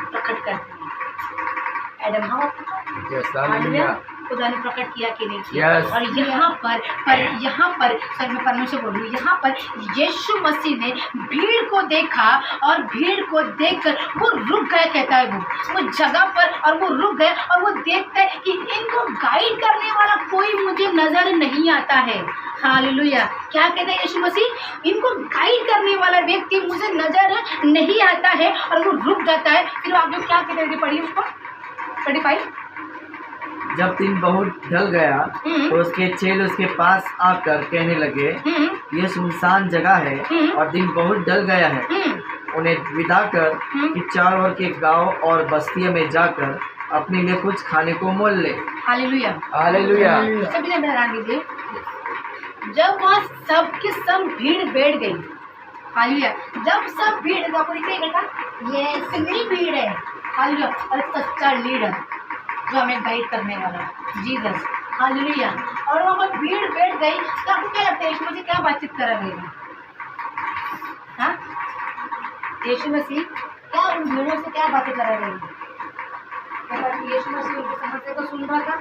प्रकट करती है। एडम हवा खुदा ने प्रकट किया कि नहीं किया। और यहाँ पर सर मैं परमेश्वर बोल रही हूँ, यहाँ पर यीशु मसीह ने भीड़ को देखा और भीड़ को देखकर वो रुक गया, कहता है वो जगह पर, और वो रुक गया और वो देखता है कि इनको गाइड करने वाला कोई मुझे नजर नहीं आता है। हालेलुया। क्या कहता है यीशु मसीह? इनको गाइड करने वाला व्यक्ति मुझे नजर नहीं आता है, और वो रुक जाता है। फिर आप जो क्या कहते हैं पढ़िए उसको 35। जब दिन बहुत ढल गया तो उसके चेले उसके पास आकर कहने लगे, ये सुनसान जगह है और दिन बहुत ढल गया है, उन्हें विदा कर कि चारों ओर के गांव और बस्तियों में जाकर अपने लिए कुछ खाने को मोल ले। Hallelujah, hallelujah. सभी ने ध्यान दीजिए, जब वहाँ सबकी सब भीड़ बैठ गई, हालेलुया, जब सब भीड़ आपको दिखेगा ये इतनी भीड़ है, हालेलुया, और सच्चा लीडर जो हमें गाइड करने वाला जीसस, हालेलुया, और वहाँ पर भीड़ बैठ गई। तो आपको क्या लगता है यीशु मसीह क्या बातचीत कर रहे हैं? हाँ, यीशु मसीह क्या उन भीड़ों से क्या बातें कर रहे हैं? यीशु मसीह उनकी समस्या को सुन रहा था।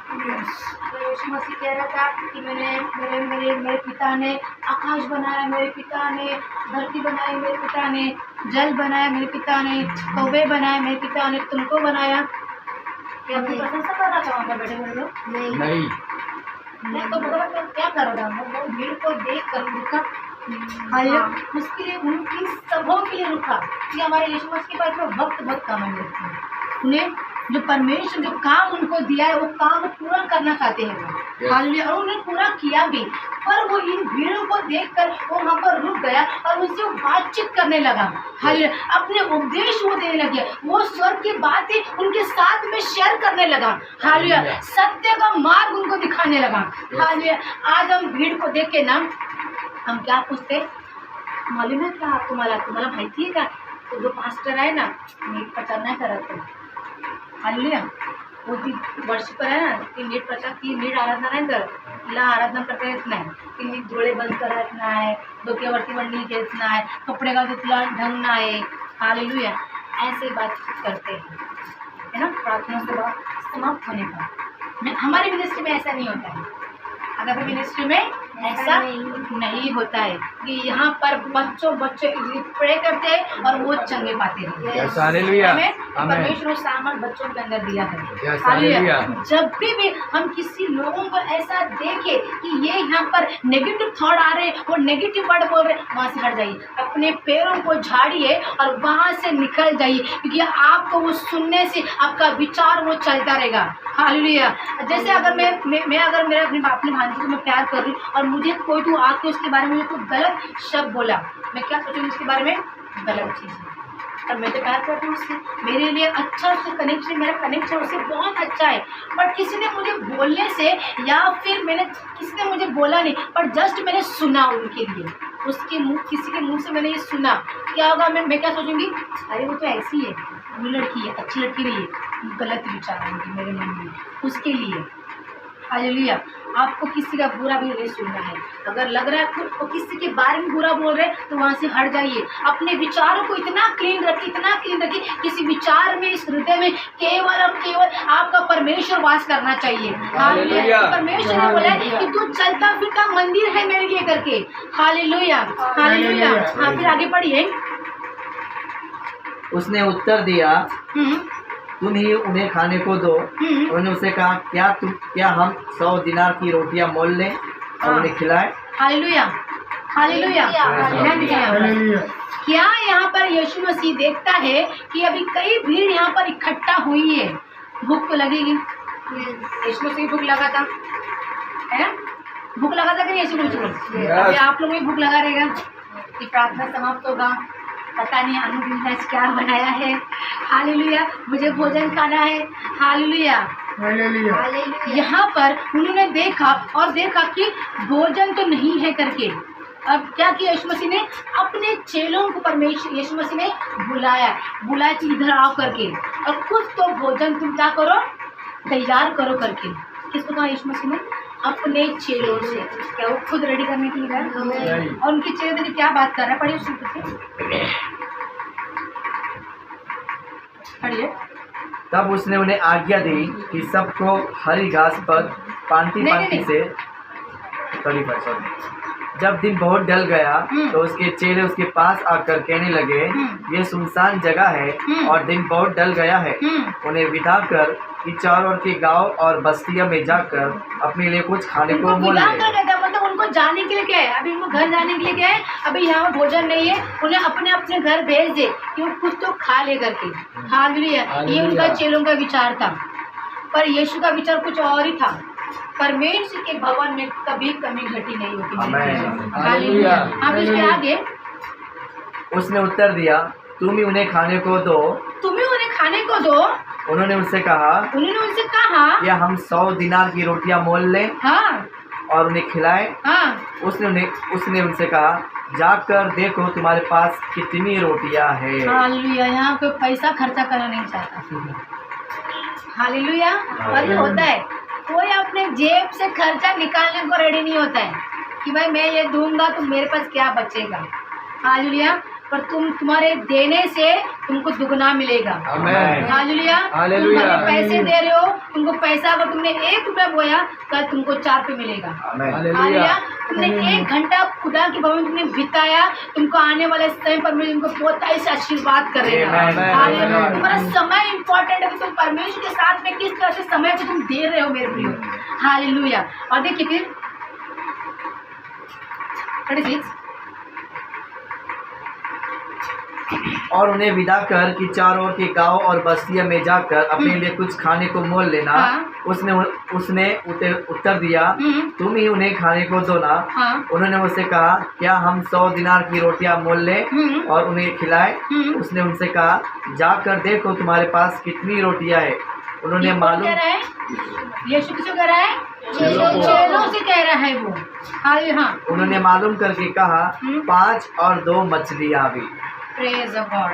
तो यीशु मसीह कह रहा था कि मेरे पिता ने आकाश बनाया, मेरे पिता ने धरती बनाई, मेरे पिता ने जल बनाया, मेरे पिता ने तौबे बनाए, मेरे पिता ने तुमको बनाया। क्या अपनी प्रशंसा कर रहा था वहाँ पर बैठे हुए लोग? नहीं। तो मतलब क्या कर रहा था? वो भीड़ को देख कर रुका, उसके लिए उनकी सभाओं के लिए रुका कि हमारे यीशु मसीह के पास में वक्त बहुत कम है। उन्हें जो परमेश्वर जो काम उनको दिया है वो काम पूरा करना चाहते हैं वो, हालेलुया, और उन्होंने पूरा किया भी। पर वो इन भीड़ों को देखकर वो वहाँ पर रुक गया और उनसे वो बातचीत करने लगा, हालेलुया, अपने उपदेश वो देने लगे, वो स्वर्ग की बातें उनके साथ में शेयर करने लगा, हालेलुया, सत्य का मार्ग उनको दिखाने लगा, हालेलुया। आज हम भीड़ को देख के ना हम क्या पूछते, मालूम है क्या तुम्हारा माहिती है क्या? तो जो पास्टर है ना नीट प्रचार नहीं करत है, हालेलुया, वो वर्ष पर आहे ना ती नीट प्रचार, ती नीट आराधना नाही करत, तिला आराधना करता येत नाही, ती नीट डोळे बंद करत नाही, डोक्यावरती मंडली घेत नाही, कपडे घालते तिला ढंग नाही, हालेलुया, ऐसे बात करते हैं, है ना, प्रार्थना के बाद समाप्त होने पर। हमारे मिनिस्ट्री में ऐसा नहीं होता है, अगर मिनिस्ट्री में ऐसा नहीं होता है कि यहाँ पर बच्चे प्रे करते हैं और वो चंगे पाते हैं। परमेश्वर ने सामर्थ बच्चों के अंदर दिया है, हालेलुया। जब भी हम किसी लोगों को ऐसा देखे कि ये यहाँ पर नेगेटिव थॉट आ रहे हैं, वो नेगेटिव वर्ड बोल रहे, वहाँ से हट जाइए, अपने पैरों को झाड़िए और वहाँ से निकल जाइए, क्योंकि आपको वो सुनने से आपका विचार वो चलता रहेगा, हालेलुया। जैसे अगर मैं अगर मेरे अपने भांजी को मैं प्यार कर रही हूँ और मुझे कोई तो आके उसके बारे में कोई गलत शब्द बोला, मैं क्या सोचूंगी उसके बारे में? गलत चीज़ है। और मैं तो प्यार करती हूँ उससे, मेरे लिए अच्छा उससे कनेक्शन, मेरा कनेक्शन उससे बहुत अच्छा है, बट किसी ने मुझे बोलने से या फिर किसी ने मुझे बोला नहीं, पर जस्ट मैंने सुना उनके लिए, उसके मुँह, किसी के मुँह से मैंने ये सुना, क्या होगा? मैं क्या सोचूंगी? अरे वो तो ऐसी है, वो लड़की है, अच्छी लड़की नहीं है, गलत विचार आएंगे मेरे मन में उसके लिए, हालेलुया। आपको किसी का बुरा भी नहीं सुनना है, अगर लग रहा है तो किसी के बारे में बुरा बोल रहे तो वहाँ से हट जाइए, अपने विचारों को इतना क्लीन रखिए, किसी विचार में, इस हृदय में केवल और केवल आपका परमेश्वर वास करना चाहिए, हालेलुया। परमेश्वर ने बोला कि तू चलता फिरता मंदिर है मेरे लिए करके, हालेलुया, हालेलुया। हाँ, फिर आगे पढ़िए। उसने उत्तर दिया, तुम ही उन्हें खाने को दो। उन्होंने उसे कहा, क्या हम 100 दिनार की रोटियां मोल लें और उन्हें खिलाएं? Hallelujah, hallelujah. क्या यहाँ पर यीशु मसीह देखता है कि अभी कई भीड़ यहाँ पर इकट्ठा हुई है, भूख तो लगेगी, यीशु मसीह भूख लगा था, है ना, भूख लगा था कि नहीं यीशु मसीह? अभी आप लोगों में भूख लगा रहेगा कि प्रार्थना समाप्त होगा, पता नहीं अनुदिन आज क्या बनाया है, हालेलुया, मुझे भोजन खाना है, हालेलुया, हालेलुया। यहाँ पर उन्होंने देखा कि भोजन तो नहीं है करके, अब क्या किया यीशु मसीह ने? अपने चेलों को परमेश्वर यीशु मसीह ने बुलाया कि इधर आओ करके, और कुछ तो भोजन तुम क्या करो, तैयार करो करके। किसको कहा यीशु मसीह ने? अपने चेलों से। क्या वो खुद रेडी करने के लिए गया? और उनके चेले क्या बात कर रहा है, पढ़िए सुनते थे। पढ़िए। तब उसने उन्हें आज्ञा दी कि सबको हरी घास पर पांति नहीं, पांति नहीं। से सॉरी। जब दिन बहुत ढल गया तो उसके चेले उसके पास आकर कहने लगे, ये सुनसान जगह है और दिन बहुत ढल गया है, उन्हें विदा कर कि चारों ओर के गांव और बस्तियों में जाकर अपने लिए कुछ खाने को उनको मोल विदा ले। कर देता, मतलब उनको जाने के लिए क्या है, अभी उनको घर जाने के लिए क्या है, अभी यहाँ भोजन नहीं है, उन्हें अपने अपने घर भेज दे कि वो कुछ तो खा ले करके। हालेलुया। ये उनका चेलों का विचार था, पर यीशु का विचार कुछ और ही था। परमेश्वर के भवन में कभी कमी घटी नहीं होती। आमीन। हालेलुया। अब इसके आगे उसने उत्तर दिया, तुम ही उन्हें खाने को दो। तुम्हें उन्हें खाने को दो। उन्होंने उससे कहा, उन्होंने उनसे कहा, क्या हम 100 दिनार की रोटियां मोल लें हाँ और उन्हें खिलाएं? हाँ। उसने उनसे कहा, जाकर देखो तुम्हारे पास कितनी रोटियां है। हालेलुया। यहाँ कोई पैसा खर्चा करना नहीं चाहता। हालेलुया। और ये होता है, कोई अपने जेब से खर्चा निकालने को रेडी नहीं होता है कि भाई मैं ये दूंगा तो मेरे पास क्या बचेगा। हालेलुया। पर तुम्हारे देने से तुमको दुगना मिलेगा। आमीन। हालेलुया। हालेलुया। तुम हमें पैसे दे रहे हो, तुमको पैसा अगर तुमने 1 रुपया बोया कल तुमको 4 रुपये मिलेगा। हालेलुया। तुमने 1 घंटा खुदा के भवन में तुमने बिताया, तुमको आने वाले समय पर मैं तुमको बहुत ऐसे आशीर्वाद करेगा। हालेलुया। तुम्हारा समय इम्पोर्टेंट है कि तुम परमेश्वर के साथ में किस तरह से समय को तुम दे रहे हो मेरे प्रियो। हालेलुया। और देखिए फिर 36। और उन्हें विदा कर कि चारों ओर के गांव और बस्तियों में जाकर अपने लिए कुछ खाने को मोल लेना। हाँ। उसने उत्तर दिया, तुम ही उन्हें खाने को दो ना। हाँ। उन्होंने उससे कहा, क्या हम 100 दिनार की रोटियां मोल लें और उन्हें खिलाएं? उसने उनसे कहा, जाकर देखो तुम्हारे पास कितनी रोटियां है। उन्होंने मालूम, कह रहा है यीशु किसको कह रहा है? चेलों से कह रहा है वो। हाँ। उन्होंने मालूम करके कहा, 5 और 2 मछलियां भी। Praise the God.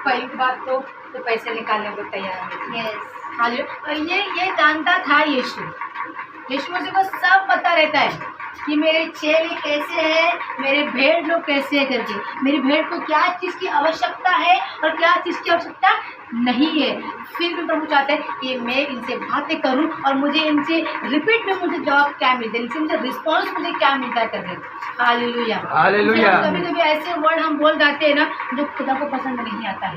पहली बात तो पैसे निकालने को तैयार है। हालेलुया। ये जानता था यीशु। यीशु मुझे को सब पता रहता है कि मेरे चेले कैसे हैं, मेरे भेड़ लोग कैसे हैं करके, मेरी भेड़ को क्या चीज़ की आवश्यकता है और क्या चीज़ की आवश्यकता नहीं है। फिर भी प्रभु चाहते हैं कि मैं इनसे बातें करूं और मुझे इनसे रिपीट में मुझे जवाब क्या मिलता है, इनसे मुझे रिस्पॉन्स मुझे क्या मिलता है करके। हालेलुया। हालेलुया। कभी कभी ऐसे वर्ड हम बोल जाते हैं ना जो खुदा को पसंद नहीं आता है,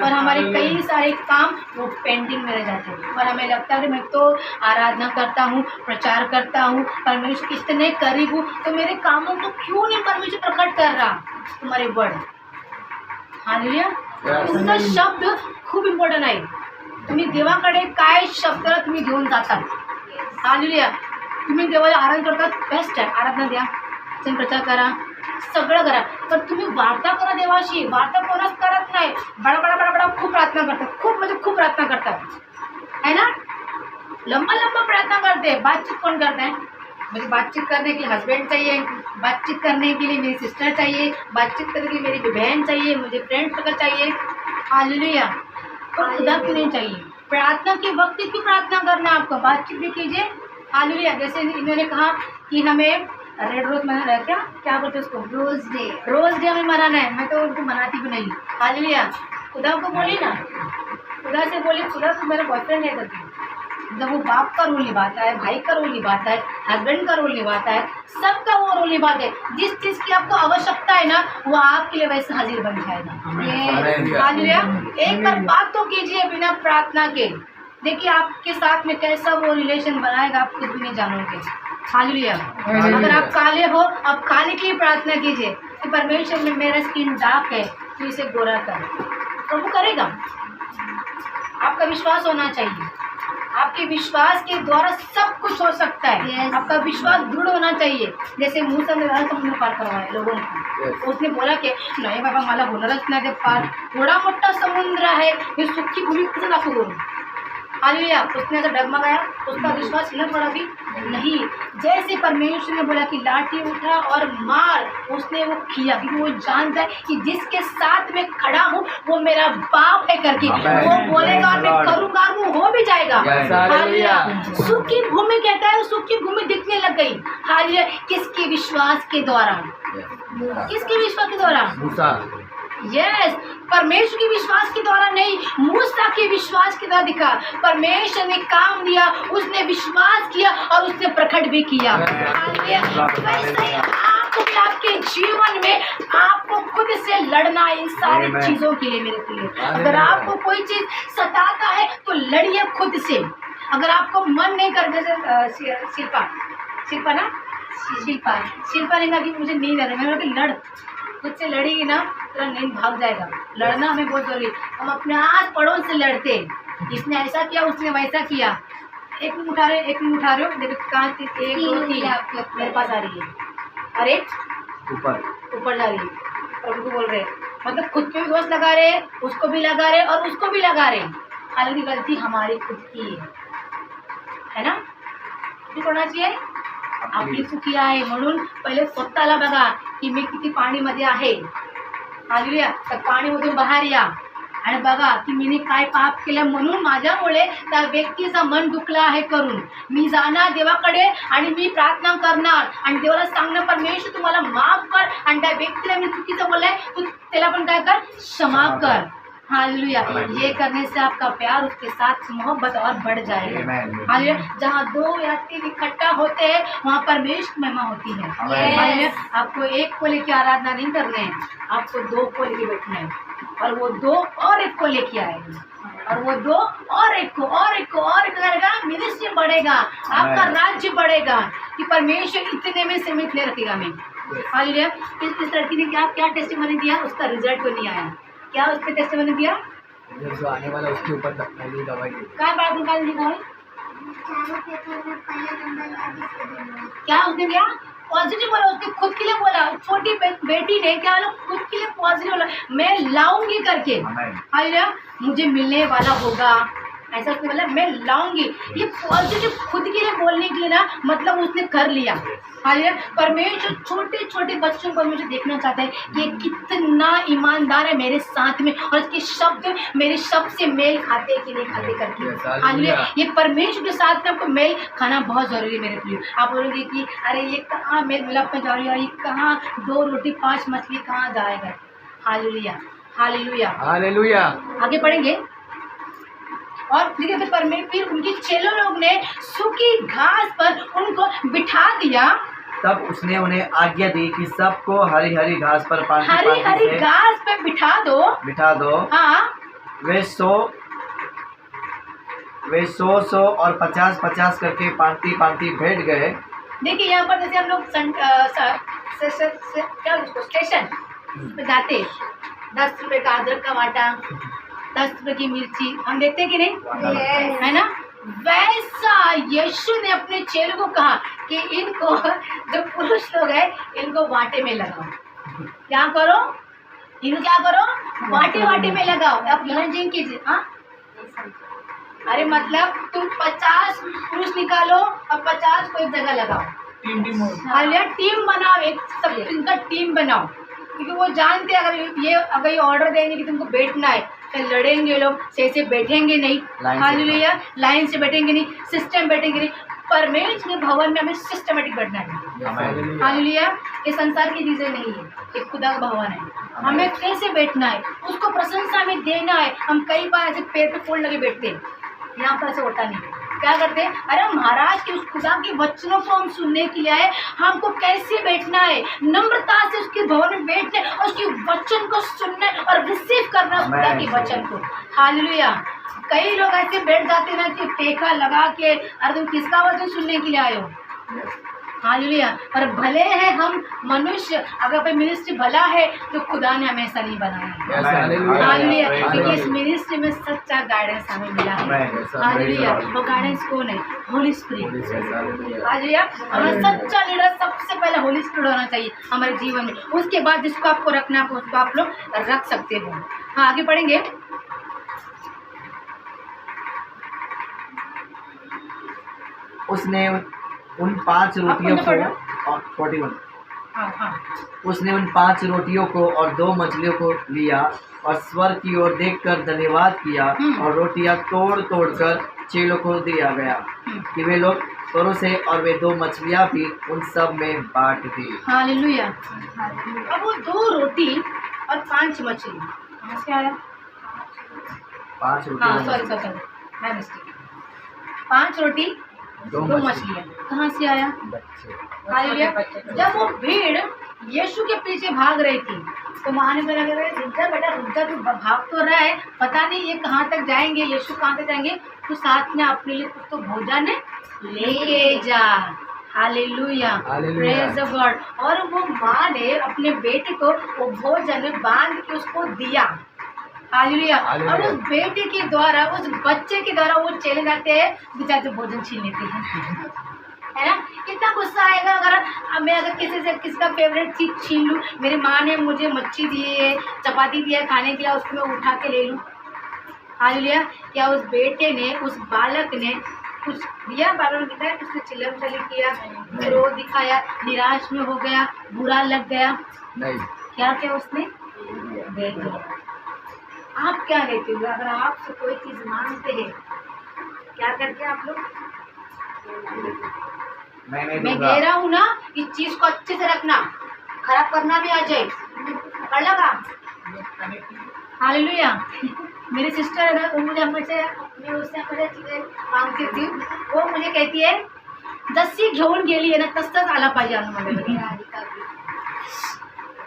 और हमारे कई सारे काम वो पेंडिंग में रह जाते हैं और हमें लगता है कि मैं तो आराधना करता हूँ, प्रचार करता हूँ, परमेश्वर इतने करीब हूँ, तो मेरे कामों को क्यों नहीं परमेश्वर प्रकट कर रहा तुम्हारे वर्ड। हालेलुया। तुमचा शब्द खूप इम्पॉर्टंट आहे। तुम्ही देवाकडे काय शब्दाला तुम्ही घेऊन जाता। हालेलुया। तुम्ही देवाला आराधना करतात, बेस्ट आहे, आराधना द्या, वचन प्रचार करा, सगळं करा, पण तुम्ही वार्ता करा देवाशी। वार्ता कोणाच करत नाही, बडा बडा बडा खूप प्रार्थना करतात, खूप म्हणजे खूप प्रार्थना करतात है ना, लंबा लंबा प्रार्थना करते। बातचीत कौन करता है? मुझे बातचीत करने के लिए हस्बैंड चाहिए, बातचीत करने के लिए मेरी सिस्टर चाहिए, बातचीत करने के लिए मेरी बहन चाहिए, मुझे फ्रेंड सर्कल चाहिए। हालेलुया। और खुदा क्यों नहीं चाहिए? प्रार्थना के वक्त क्यों प्रार्थना करना है आपको? बातचीत भी कीजिए। हालेलुया। जैसे इन्होंने कहा कि हमें रेड रोज मनाना है, क्या बोलते हैं उसको? रोज डे हमें मनाना है। मैं तो उनको मनाती भी नहीं। हालेलुया। खुदा को बोली ना, खुदा से बोली, खुदा तो मेरा बॉयफ्रेंड है करके। जब वो बाप का रोल निभाता है, भाई का रोल निभाता है, हस्बैंड का रोल निभाता है, सबका वो रोल निभाते हैं। जिस चीज़ की आपको आवश्यकता है ना, वो आपके लिए वैसे हाजिर बन जाएगा। हालेलुया। एक बार बात तो कीजिए बिना प्रार्थना के, देखिए आपके साथ में कैसा वो रिलेशन बनाएगा, आप खुद भी नहीं जानोगे। हालेलुया। अगर आप काले हो, आप काले की प्रार्थना कीजिए कि परमेश्वर में मेरा स्किन डार्क है तो इसे गोरा कर, तो वो करेगा। आपका विश्वास होना चाहिए, आपके विश्वास के द्वारा सब कुछ हो सकता है। आपका विश्वास दृढ़ होना चाहिए। जैसे मूसा ने समुद्र पार करवाया लोगों को, उसने बोला कि नाही बाबा मला होणारच नाही ते पार, थोड़ा मोठा समुद्र है, मी सुखी भूमी कसं दाखवू? हालेलुया। उसने ऐसा डगमगाया, उसका विश्वास हिला पड़ा भी नहीं। जैसे परमेश्वर ने बोला कि लाठी उठा और मार, उसने वो किया, क्योंकि वो जानता है कि जिसके साथ मैं खड़ा हूँ वो मेरा बाप है करके। वो बोलेगा और मैं करूँगा, वो हो भी जाएगा। हालेलुया। सूखी भूमि कहता है, सूखी भूमि दिखने लग गई। हालेलुया। किसके विश्वास के द्वारा? किसके विश्वास के द्वारा? यस, परमेश्वर के विश्वास के द्वारा नहीं, मूसा बाकी विश्वास कितना दिखा, परमेश्वर ने काम दिया, उसने विश्वास किया और उसने प्रकट भी किया। वैसे ही आपको भी आपके जीवन में आपको खुद से लड़ना है इन सारी चीजों के लिए मेरे लिए। अगर आपको कोई चीज सताता है तो लड़िए खुद से। अगर आपको मन नहीं कर, जैसे शिल्पा ने कहा कि मुझे नींद आ रही है, मैंने कहा लड़, खुद से लड़ेगी ना तेरा नींद भाग जाएगा। लड़ना हमें बहुत जरूरी। हम अपने आस पड़ोस से लड़ते, इसने ऐसा किया उसने वैसा किया। एक मिनट उठा रहे हो, देखो कहाँ 1 2 3 मेरे पास आ रही है, अरे ऊपर जा रही है, प्रभु को बोल रहे, मतलब खुद पे भी दोष लगा रहे, उसको भी लगा रहे और उसको भी लगा रहे। हालांकि गलती हमारी खुद की है ना। किती कोणाची आहे? आपली चुकी आहे। म्हणून पहिले स्वतःला बघा की मी किती पाणीमध्ये आहे, हालेलुया, तर पाणीमधून बाहेर या आणि बघा की मी काय पाप केलं, म्हणून माझ्यामुळे त्या व्यक्तीचं मन दुखलं आहे करून मी जाणार देवाकडे आणि मी प्रार्थना करणार आणि देवाला सांगणार परमेश्वर तुम्हाला माफ कर आणि त्या व्यक्तीला मी चुकीचं बोललंय तू त्याला पण काय कर, क्षमा कर। हालेलुया। ये करने से आपका प्यार उसके साथ मोहब्बत और बढ़ जाएगा। हालेलुया। जहाँ 2 या 3 इकट्ठा होते हैं वहाँ परमेश्वर महिमा होती है। हालेलुया। आपको एक को लेके आराधना नहीं करना है, आपको 2 को लेके बैठना है और वो 2 और 1 को लेके आएगा और वो 2 और 1 को और 1 को और 1 करेगा, मिनिस्ट्री बढ़ेगा, आपका राज्य बढ़ेगा कि परमेश्वर इतने में सीमित नहीं रखेगा। मैं हालेलुया। इस लड़की ने क्या टेस्टिमनी दिया, उसका रिजल्ट तो नहीं आया। क्या उसने टेस्टिमनी दिया? जो आने वाला उसके ऊपर पहली दवाई दी। क्या बात निकाल दी दवाई? क्या उसने दिया? पॉजिटिव बोला, उसने खुद के लिए बोला। छोटी बेटी ने क्या बोला? खुद के लिए पॉजिटिव बोला, मैं लाऊंगी करके। हालेलुया। मुझे मिलने वाला होगा, ऐसा उसने बोला, मैं लाऊंगी। ये पॉजिटिव खुद के लिए बोलने के लिए ना, मतलब उसने कर लिया। हालेलुया। परमेश्वर छोटे छोटे बच्चों को मुझे देखना चाहता है कि ये कितना ईमानदार है मेरे साथ में और इसके शब्द मेरे शब्द से मेल खाते कि नहीं खाते करके। हालेलुया। ये परमेश्वर के साथ में आपको मेल खाना बहुत जरूरी है मेरे प्रिय। आप बोलोगे कि अरे ये कहाँ मेल मिलाप में जा रही है, ये कहाँ 2 रोटी 5 मछली कहाँ जाएगा। Hallelujah, hallelujah, hallelujah. आगे पढ़ेंगे और देखिए फिर परमेश्वर उनके चेलों लोग ने सूखी घास पर उनको बिठा दिया। तब उसने उन्हें आज्ञा दी कि सबको हरी हरी घास पर हरी हरी घास पे बिठा दो। हाँ। वे 100 और 50 करके पांति बैठ गए। देखिए यहाँ पर जैसे हम लोग स्टेशन पे जाते, 10 रुपए का अदरक का वाटा, 10 रुपए की मिर्ची हम देखते कि नहीं, है ना। वैसा यीशु ने अपने चेलों को कहा कि इनको, जो पुरुष लोग हैं, इनको वाटे में लगाओ। क्या करो? इनको क्या करो? वाटे में लगाओ। आप ध्यान कीजिए। हाँ, अरे मतलब तुम 50 पुरुष निकालो और 50 को एक जगह लगाओ। टीम बनाओ, एक सब इनका टीम बनाओ, क्योंकि वो जानते हैं अगर ये ऑर्डर देंगे कि तुमको बैठना है तो लड़ेंगे लोग, से बैठेंगे नहीं। हालेलुया। लाइन से बैठेंगे नहीं, सिस्टम बैठेंगे नहीं। परमेश्वर के भवन में हमें सिस्टमेटिक बैठना है। हालेलुया। ये संसार की चीजें नहीं है, ये खुदा का भवन है। हमें कैसे बैठना है, उसको प्रशंसा में देना है। हम कई बार ऐसे पैर पे फोल्ड लगे बैठते हैं, यहाँ पर ऐसे होता नहीं। क्या करते हैं? अरे महाराज के उस खुदा के वचनों को हम सुनने के लिए आए, हमको कैसे बैठना है, नम्रता से उसके भवन में बैठने और उसके वचन को सुनने और रिसीव करना खुदा के वचन को। हालेलुया। कई लोग ऐसे बैठ जाते हैं ना कि टेका लगा के, अरे तुम किसका वचन सुनने के लिए आए हो। हालेलुया। पर भले हैं हम मनुष्य, अगर कोई मिनिस्ट्री भला है तो खुदा ने हमें ऐसा नहीं बनाया है। हालेलुया। क्योंकि इस मिनिस्ट्री में सच्चा गाइडेंस हमें मिला है। हालेलुया। वो गाइडेंस कौन है? होली स्पिरिट। हालेलुया। हमारा सच्चा लीडर सबसे पहले होली स्पिरिट होना चाहिए हमारे जीवन में। उसके बाद जिसको आपको रखना है उसको आप लोग रख सकते हो। हाँ, आगे पढ़ेंगे। उसने उन 5 रोटियों को और 41 उसने उन 5 रोटियों को और 2 मछलियों को लिया और स्वर्ग की ओर देखकर धन्यवाद किया और रोटियां तोड़ कर चेलों को दिया गया कि वे लोग तोड़ो से, और वे 2 मछलियां भी उन सब में बांट दी। हालेलुया। अब वो 2 रोटी और 5 मछली, कहाँ से आया? 5 रोटी हाँ 2 सॉरी मछली। सॉरी सॉरी, मैं मिस्टेक। 5 रोटी 2 2 मछलियाँ कहाँ से आया? बच्चे। हालेलुया। जब वो भीड़ यीशु के पीछे भाग रही थी तो वहाँ ने बोला रुक जा बेटा रुक जा, तू भाग तो रहा है, पता नहीं ये कहाँ तक जाएंगे, यीशु कहाँ तक जाएंगे, तो साथ में अपने लिए कुछ तो भोजन लेके जा। Hallelujah, hallelujah. Praise the God. और वो माँ ने अपने बेटे को वो भोजन बांध के उसको दिया। हालेलुया। हालेलुया। और उस बेटे के द्वारा, उस बच्चे के द्वारा वो चले जाते हैं, बेचारे भोजन छीन लेते हैं, है ना? कितना गुस्सा आएगा अगर मैं किसी से किसी का फेवरेट चीज छीन लूँ। मेरी माँ ने मुझे मच्छी दी है, चपाती दिया है खाने के लिए, उसको मैं उठा के ले लूँ। हालेलुया। क्या उस बेटे ने, उस बालक ने कुछ दिया? बाइबल में दिखाया उसने चिल्लम चली किया, विरोध दिखाया, निराश में हो गया, बुरा लग गया, नहीं। क्या क्या उसने दे दिया। आप क्या लेते हो? अगर आपसे कोई चीज मांगते हैं, क्या करते हैं आप लोग? मैं नहीं मैं दूंगा। कह रहा हूँ ना, इस चीज को अच्छे से रखना, खराब करना भी आ जाए, पकड़ लगा। हालेलुया। मेरी सिस्टर है ना, वो मुझे हमेशा, मैं उससे हमेशा चीजें मांगती थी, वो मुझे कहती है जशी घेऊन गेली आहे ना तसंच आला पाहिजे आतमध्ये।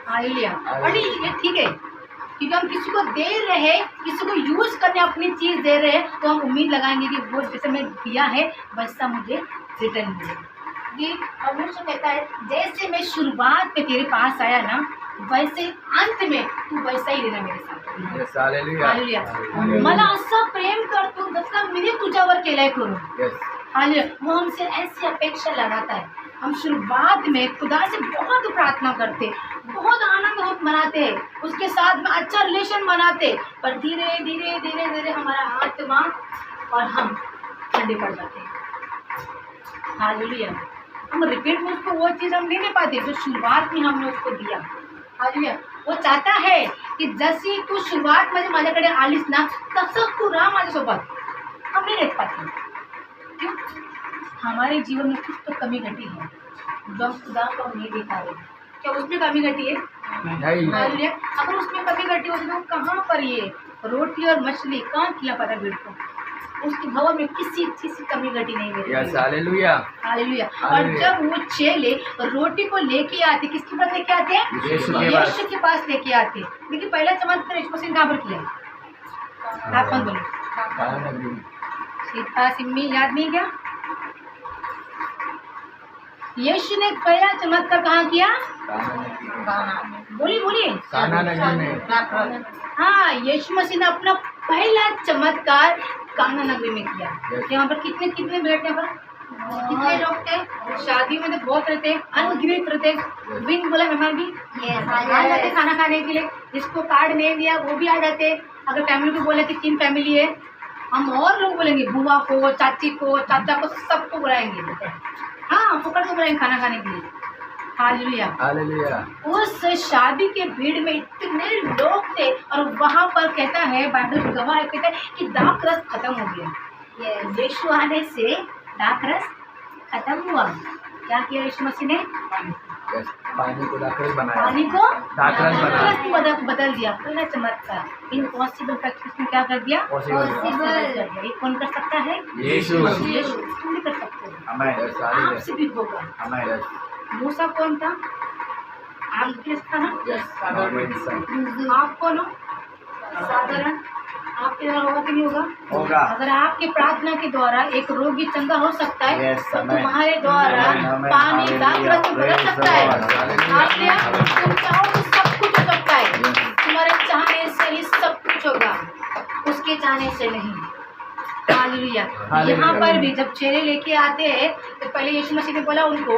हालेलुया। और ये ठीक है, क्योंकि हम किसी को दे रहे हैं, किसी को यूज करने अपनी चीज दे रहे हैं, तो हम उम्मीद लगाएंगे कि वो जैसे मैं दिया है वैसा मुझे रिटर्न मिलेगा। कि परमेश्वर कहता है जैसे मैं शुरुआत में तेरे पास आया ना, वैसे अंत में तू वैसा ही रहना मेरे साथ। Yes, hallelujah. हालेलुया। Hallelujah. मला असं प्रेम करतो जसं मी तुझ्यावर केलंय करून। Yes. हालेलुया। वो हमसे ऐसी अपेक्षा लगाता है। हम शुरुआत में खुदा से बहुत प्रार्थना करते, बहुत आनंद मनाते हैं, उसके साथ में अच्छा रिलेशन बनाते, पर धीरे धीरे धीरे धीरे हमारा आत्मा और हम ठंडे पड़ जाते हैं। हालेलुया। हम रिपीट में उसको वो चीज़ हम नहीं दे पाते जो शुरुआत में हमने उसको दिया। हालेलुया। वो चाहता है की जशी तू सुरुवातमध्ये माझ्याकडे आलीस ना, तसंच तू राहा माझ्यासोबत। हम नहीं देख पाते, क्यों? हमारे जीवन में कुछ तो कमी घटी है जो हम खुदा को हम नहीं दिखा रहे। क्या उसमें कमी घटी है? नहीं। हालेलुया। अगर उसमें कमी घटी होती तो कहाँ पर ये रोटी और मछली कहाँ किया पता भीड़ को? उसके भवन में किसी चीज की कमी घटी नहीं मेरे। Yes, hallelujah. हालेलुया। और हालेलुया। जब वो चेले रोटी को लेके आते, किसके पास लेके आते हैं? यीशु के पास। यीशु के पास लेके आते। लेकिन पहला चमत्कार यीशु मसीह ने कहाँ पर किया? आप कौन बोले? काना नगरी। सीता सिम्मी याद नहीं क्या? यीशु ने पहला चमत्कार कहाँ किया? बोलिए बोलिए। काना नगरी में। हाँ, यीशु मसीह ने अपना पहला चमत्कार काना नगरी में किया। यहाँ पर कितने कितने बैठने पर कितने लोग थे? शादियों में तो बहुत रहते, अनगिनत रहते। विन बोला मेहमान भी आ जाते खाना खाने के लिए। जिसको कार्ड नहीं दिया वो भी आ जाते। अगर फैमिली को बोला कि 3 फैमिली है, हम और लोग बोलेंगे, बुआ को, चाची को, चाचा को, सबको बुलाएंगे। हाँ, पकड़ के बुलाएंगे खाना खाने के लिए। हालेलुया। हालेलुया। उस शादी के भीड़ में इतने लोग थे और वहाँ पर कहता है, बाइबल गवाह कहता है कि दाख रस खत्म हो गया। यीशु आने से दाख रस खत्म हुआ। क्या किया यीशु मसीह ने? Yes, पानी को दाखरस बनाया। पानी को दाखरस बनाया। बदल दिया। पहला चमत्कार इम्पॉसिबल प्रैक्टिस में क्या कर दिया? Possible। ये कौन कर सकता है? यीशु। यीशु। तुम भी कर सकते हो, हमें। Yes, hallelujah। आपसे भी होगा। हमें। Yes। मूसा कौन था? आप किस था ना? Yes, normal son। आप कौन हो? साधारण। आपके द्वारा होगा कि नहीं होगा? होगा। अगर आपकी प्रार्थना के द्वारा एक रोगी चंगा हो सकता है, Yes, तो amen। तुम्हारे द्वारा Amen, पानी hallelujah। दाखरस में बदल सकता है। Praise the Lord। हालेलुया। तुम चाहो तो सब कुछ हो सकता है। Yes। तुम्हारे चाहने से ही सब कुछ होगा, उसके चाहने से नहीं। हालेलुया। हालेलुया। यहाँ पर भी जब चेले लेके आते हैं तो पहले यीशु मसीह ने बोला उनको,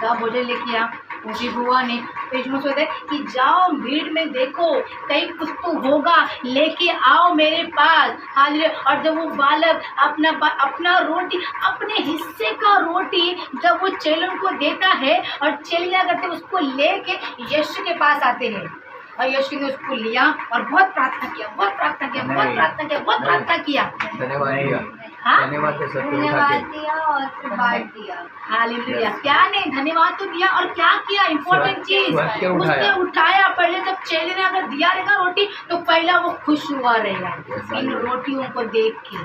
जा भोजन लेके आ। उनकी बुआ ने यीशु मसीह कहते हैं कि जाओ भीड़ में देखो कहीं कुछ तो होगा, लेके आओ मेरे पास। हालेलुया। और जब वो बालक अपना रोटी, अपने हिस्से का रोटी जब वो चेलों को देता है और चेले क्या करते हैं, उसको लेके यीशु के पास आते हैं और यीशु ने उसको लिया और बहुत प्रार्थना किया, बहुत प्रार्थना किया, बहुत प्रार्थना किया, बहुत प्रार्थना किया। धन्यवाद। हाँ धन्यवाद तो सबको उठा धन्यवाद के दिया और फिर बांट दिया। हालेलुया। क्या नहीं, धन्यवाद तो दिया और क्या किया, इम्पोर्टेंट चीज स्वर्ग के उठाया। उसने उठाया। पहले जब चेले ने अगर दिया रहेगा रोटी तो पहला वो खुश हुआ रहेगा इन रोटियों को देख के।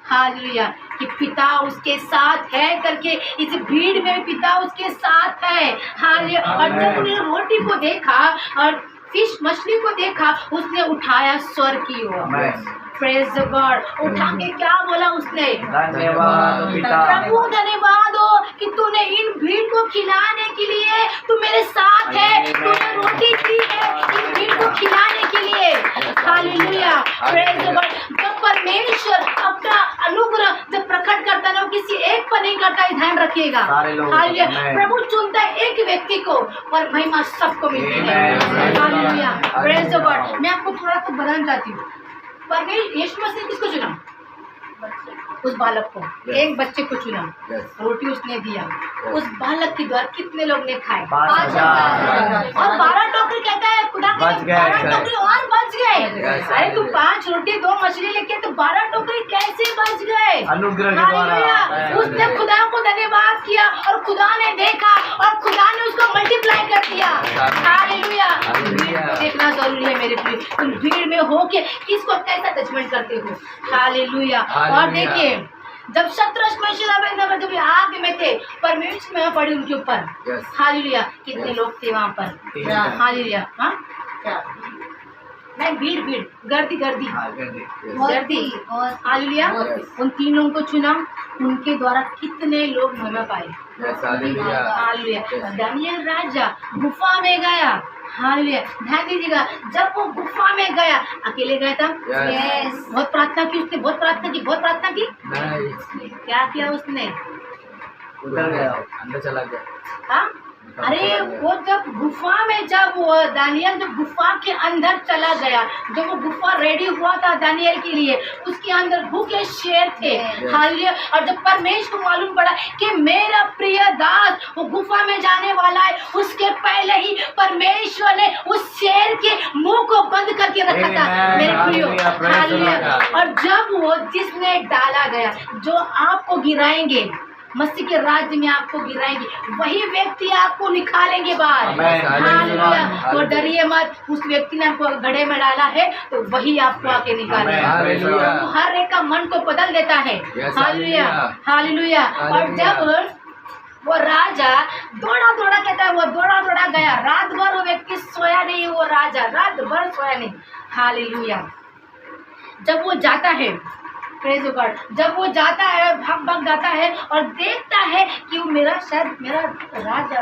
हालेलुया कि पिता उसके साथ है करके, इस भीड़ में पिता उसके साथ है। हालेलुया। और जब उन्होंने रोटी को देखा और फिश मछली को देखा, उसने उठाया स्वर्ग की ओर। Praise the God. उठा के क्या बोला उसने, धन्यवाद पिता, प्रभु धन्यवाद हो कि तूने इन भीड़ को खिलाने के लिए तू मेरे साथ है, तूने रोटी दी है इन भीड़ को खिलाने के लिए। हालेलुया। Praise the God. जब परमेश्वर अपना अनुग्रह जब प्रकट करता है, वो किसी एक पर नहीं करता, ध्यान रखिएगा। हालेलुया। प्रभु चुनता है एक व्यक्ति को पर महिमा सबको मिलती है। हालेलुया। Praise the God. मैं आपको थोड़ा सा बताना चाहती हूँ, परमेश्वर यीशु मसीह ने किसको चुना? उस बालक को, एक बच्चे को चुना, रोटी उसने दिया। उस बालक के द्वारा कितने लोग ने खाए? 5,000 और 12 टोकरी कहता है खुदा के, बच गए। 12 टोकरी और बच गए। अरे तू 5 रोटी 2 मछली लेके तो 12 टोकरी कैसे बच गए? अनुग्रह के द्वारा। हालेलुया। उसने खुदा को धन्यवाद किया और खुदा ने देखा और खुदा ने उसको मल्टीप्लाई कर दिया। हालेलुया। भीड़ को देखना जरूरी है मेरे प्रिय। तुम भीड़ में हो के किसको कैसा जजमेंट करते हो? हालेलुया। और देखिए जब शत्रश जब आग में थे, परमेश्वर में पड़ी उनके ऊपर। हालेलुया। कितने लोग थे वहाँ पर? हालेलुया। हाँ नहीं, भीड़ गर्दी गर्दी। हालेलुया। उन तीनों को चुना, उनके द्वारा कितने लोग महिमा पाए। हालेलुया। दानियल राजा गुफा में गया। हालेलुया। ध्यान दीजिएगा, जब वो गुफा में गया, अकेले गया था? यस। बहुत प्रार्थना की उसने, बहुत प्रार्थना की। क्या किया उसने? उधर गया, अंदर चला गया। हाँ अरे वो जब गुफा में, जब वो दानियल जब गुफा के अंदर चला गया, जब वो गुफा रेडी हुआ था दानियल के लिए, उसके अंदर भूखे शेर थे। हालेलुया। और जब परमेश्वर को मालूम पड़ा कि मेरा प्रिय दास वो गुफा में जाने वाला है, उसके पहले ही परमेश्वर ने उस शेर के मुंह को बंद करके रखा था मेरे प्रियो। हालेलुया। और जब वो जिसने डाला गया, जो आपको गिराएंगे, मसीह के राज्य में आपको गिराएंगे, वही व्यक्ति आपको निकालेंगे बाहर। हालेलुया। तो डरिए मत, उस व्यक्ति ने आपको घड़े में डाला है तो वही आपको आके निकालेगा। तो हर एक का मन को बदल देता है। हालेलुया। हालेलुया। और जब वो राजा दौड़ा कहता है, वो दौड़ा गया, रात भर वो व्यक्ति सोया नहीं, वो राजा रात भर सोया नहीं। हालेलुया। जब वो जाता है, प्रेज़ गॉड, जब वो जाता है, भाग जाता है और देखता है कि वो मेरा राजा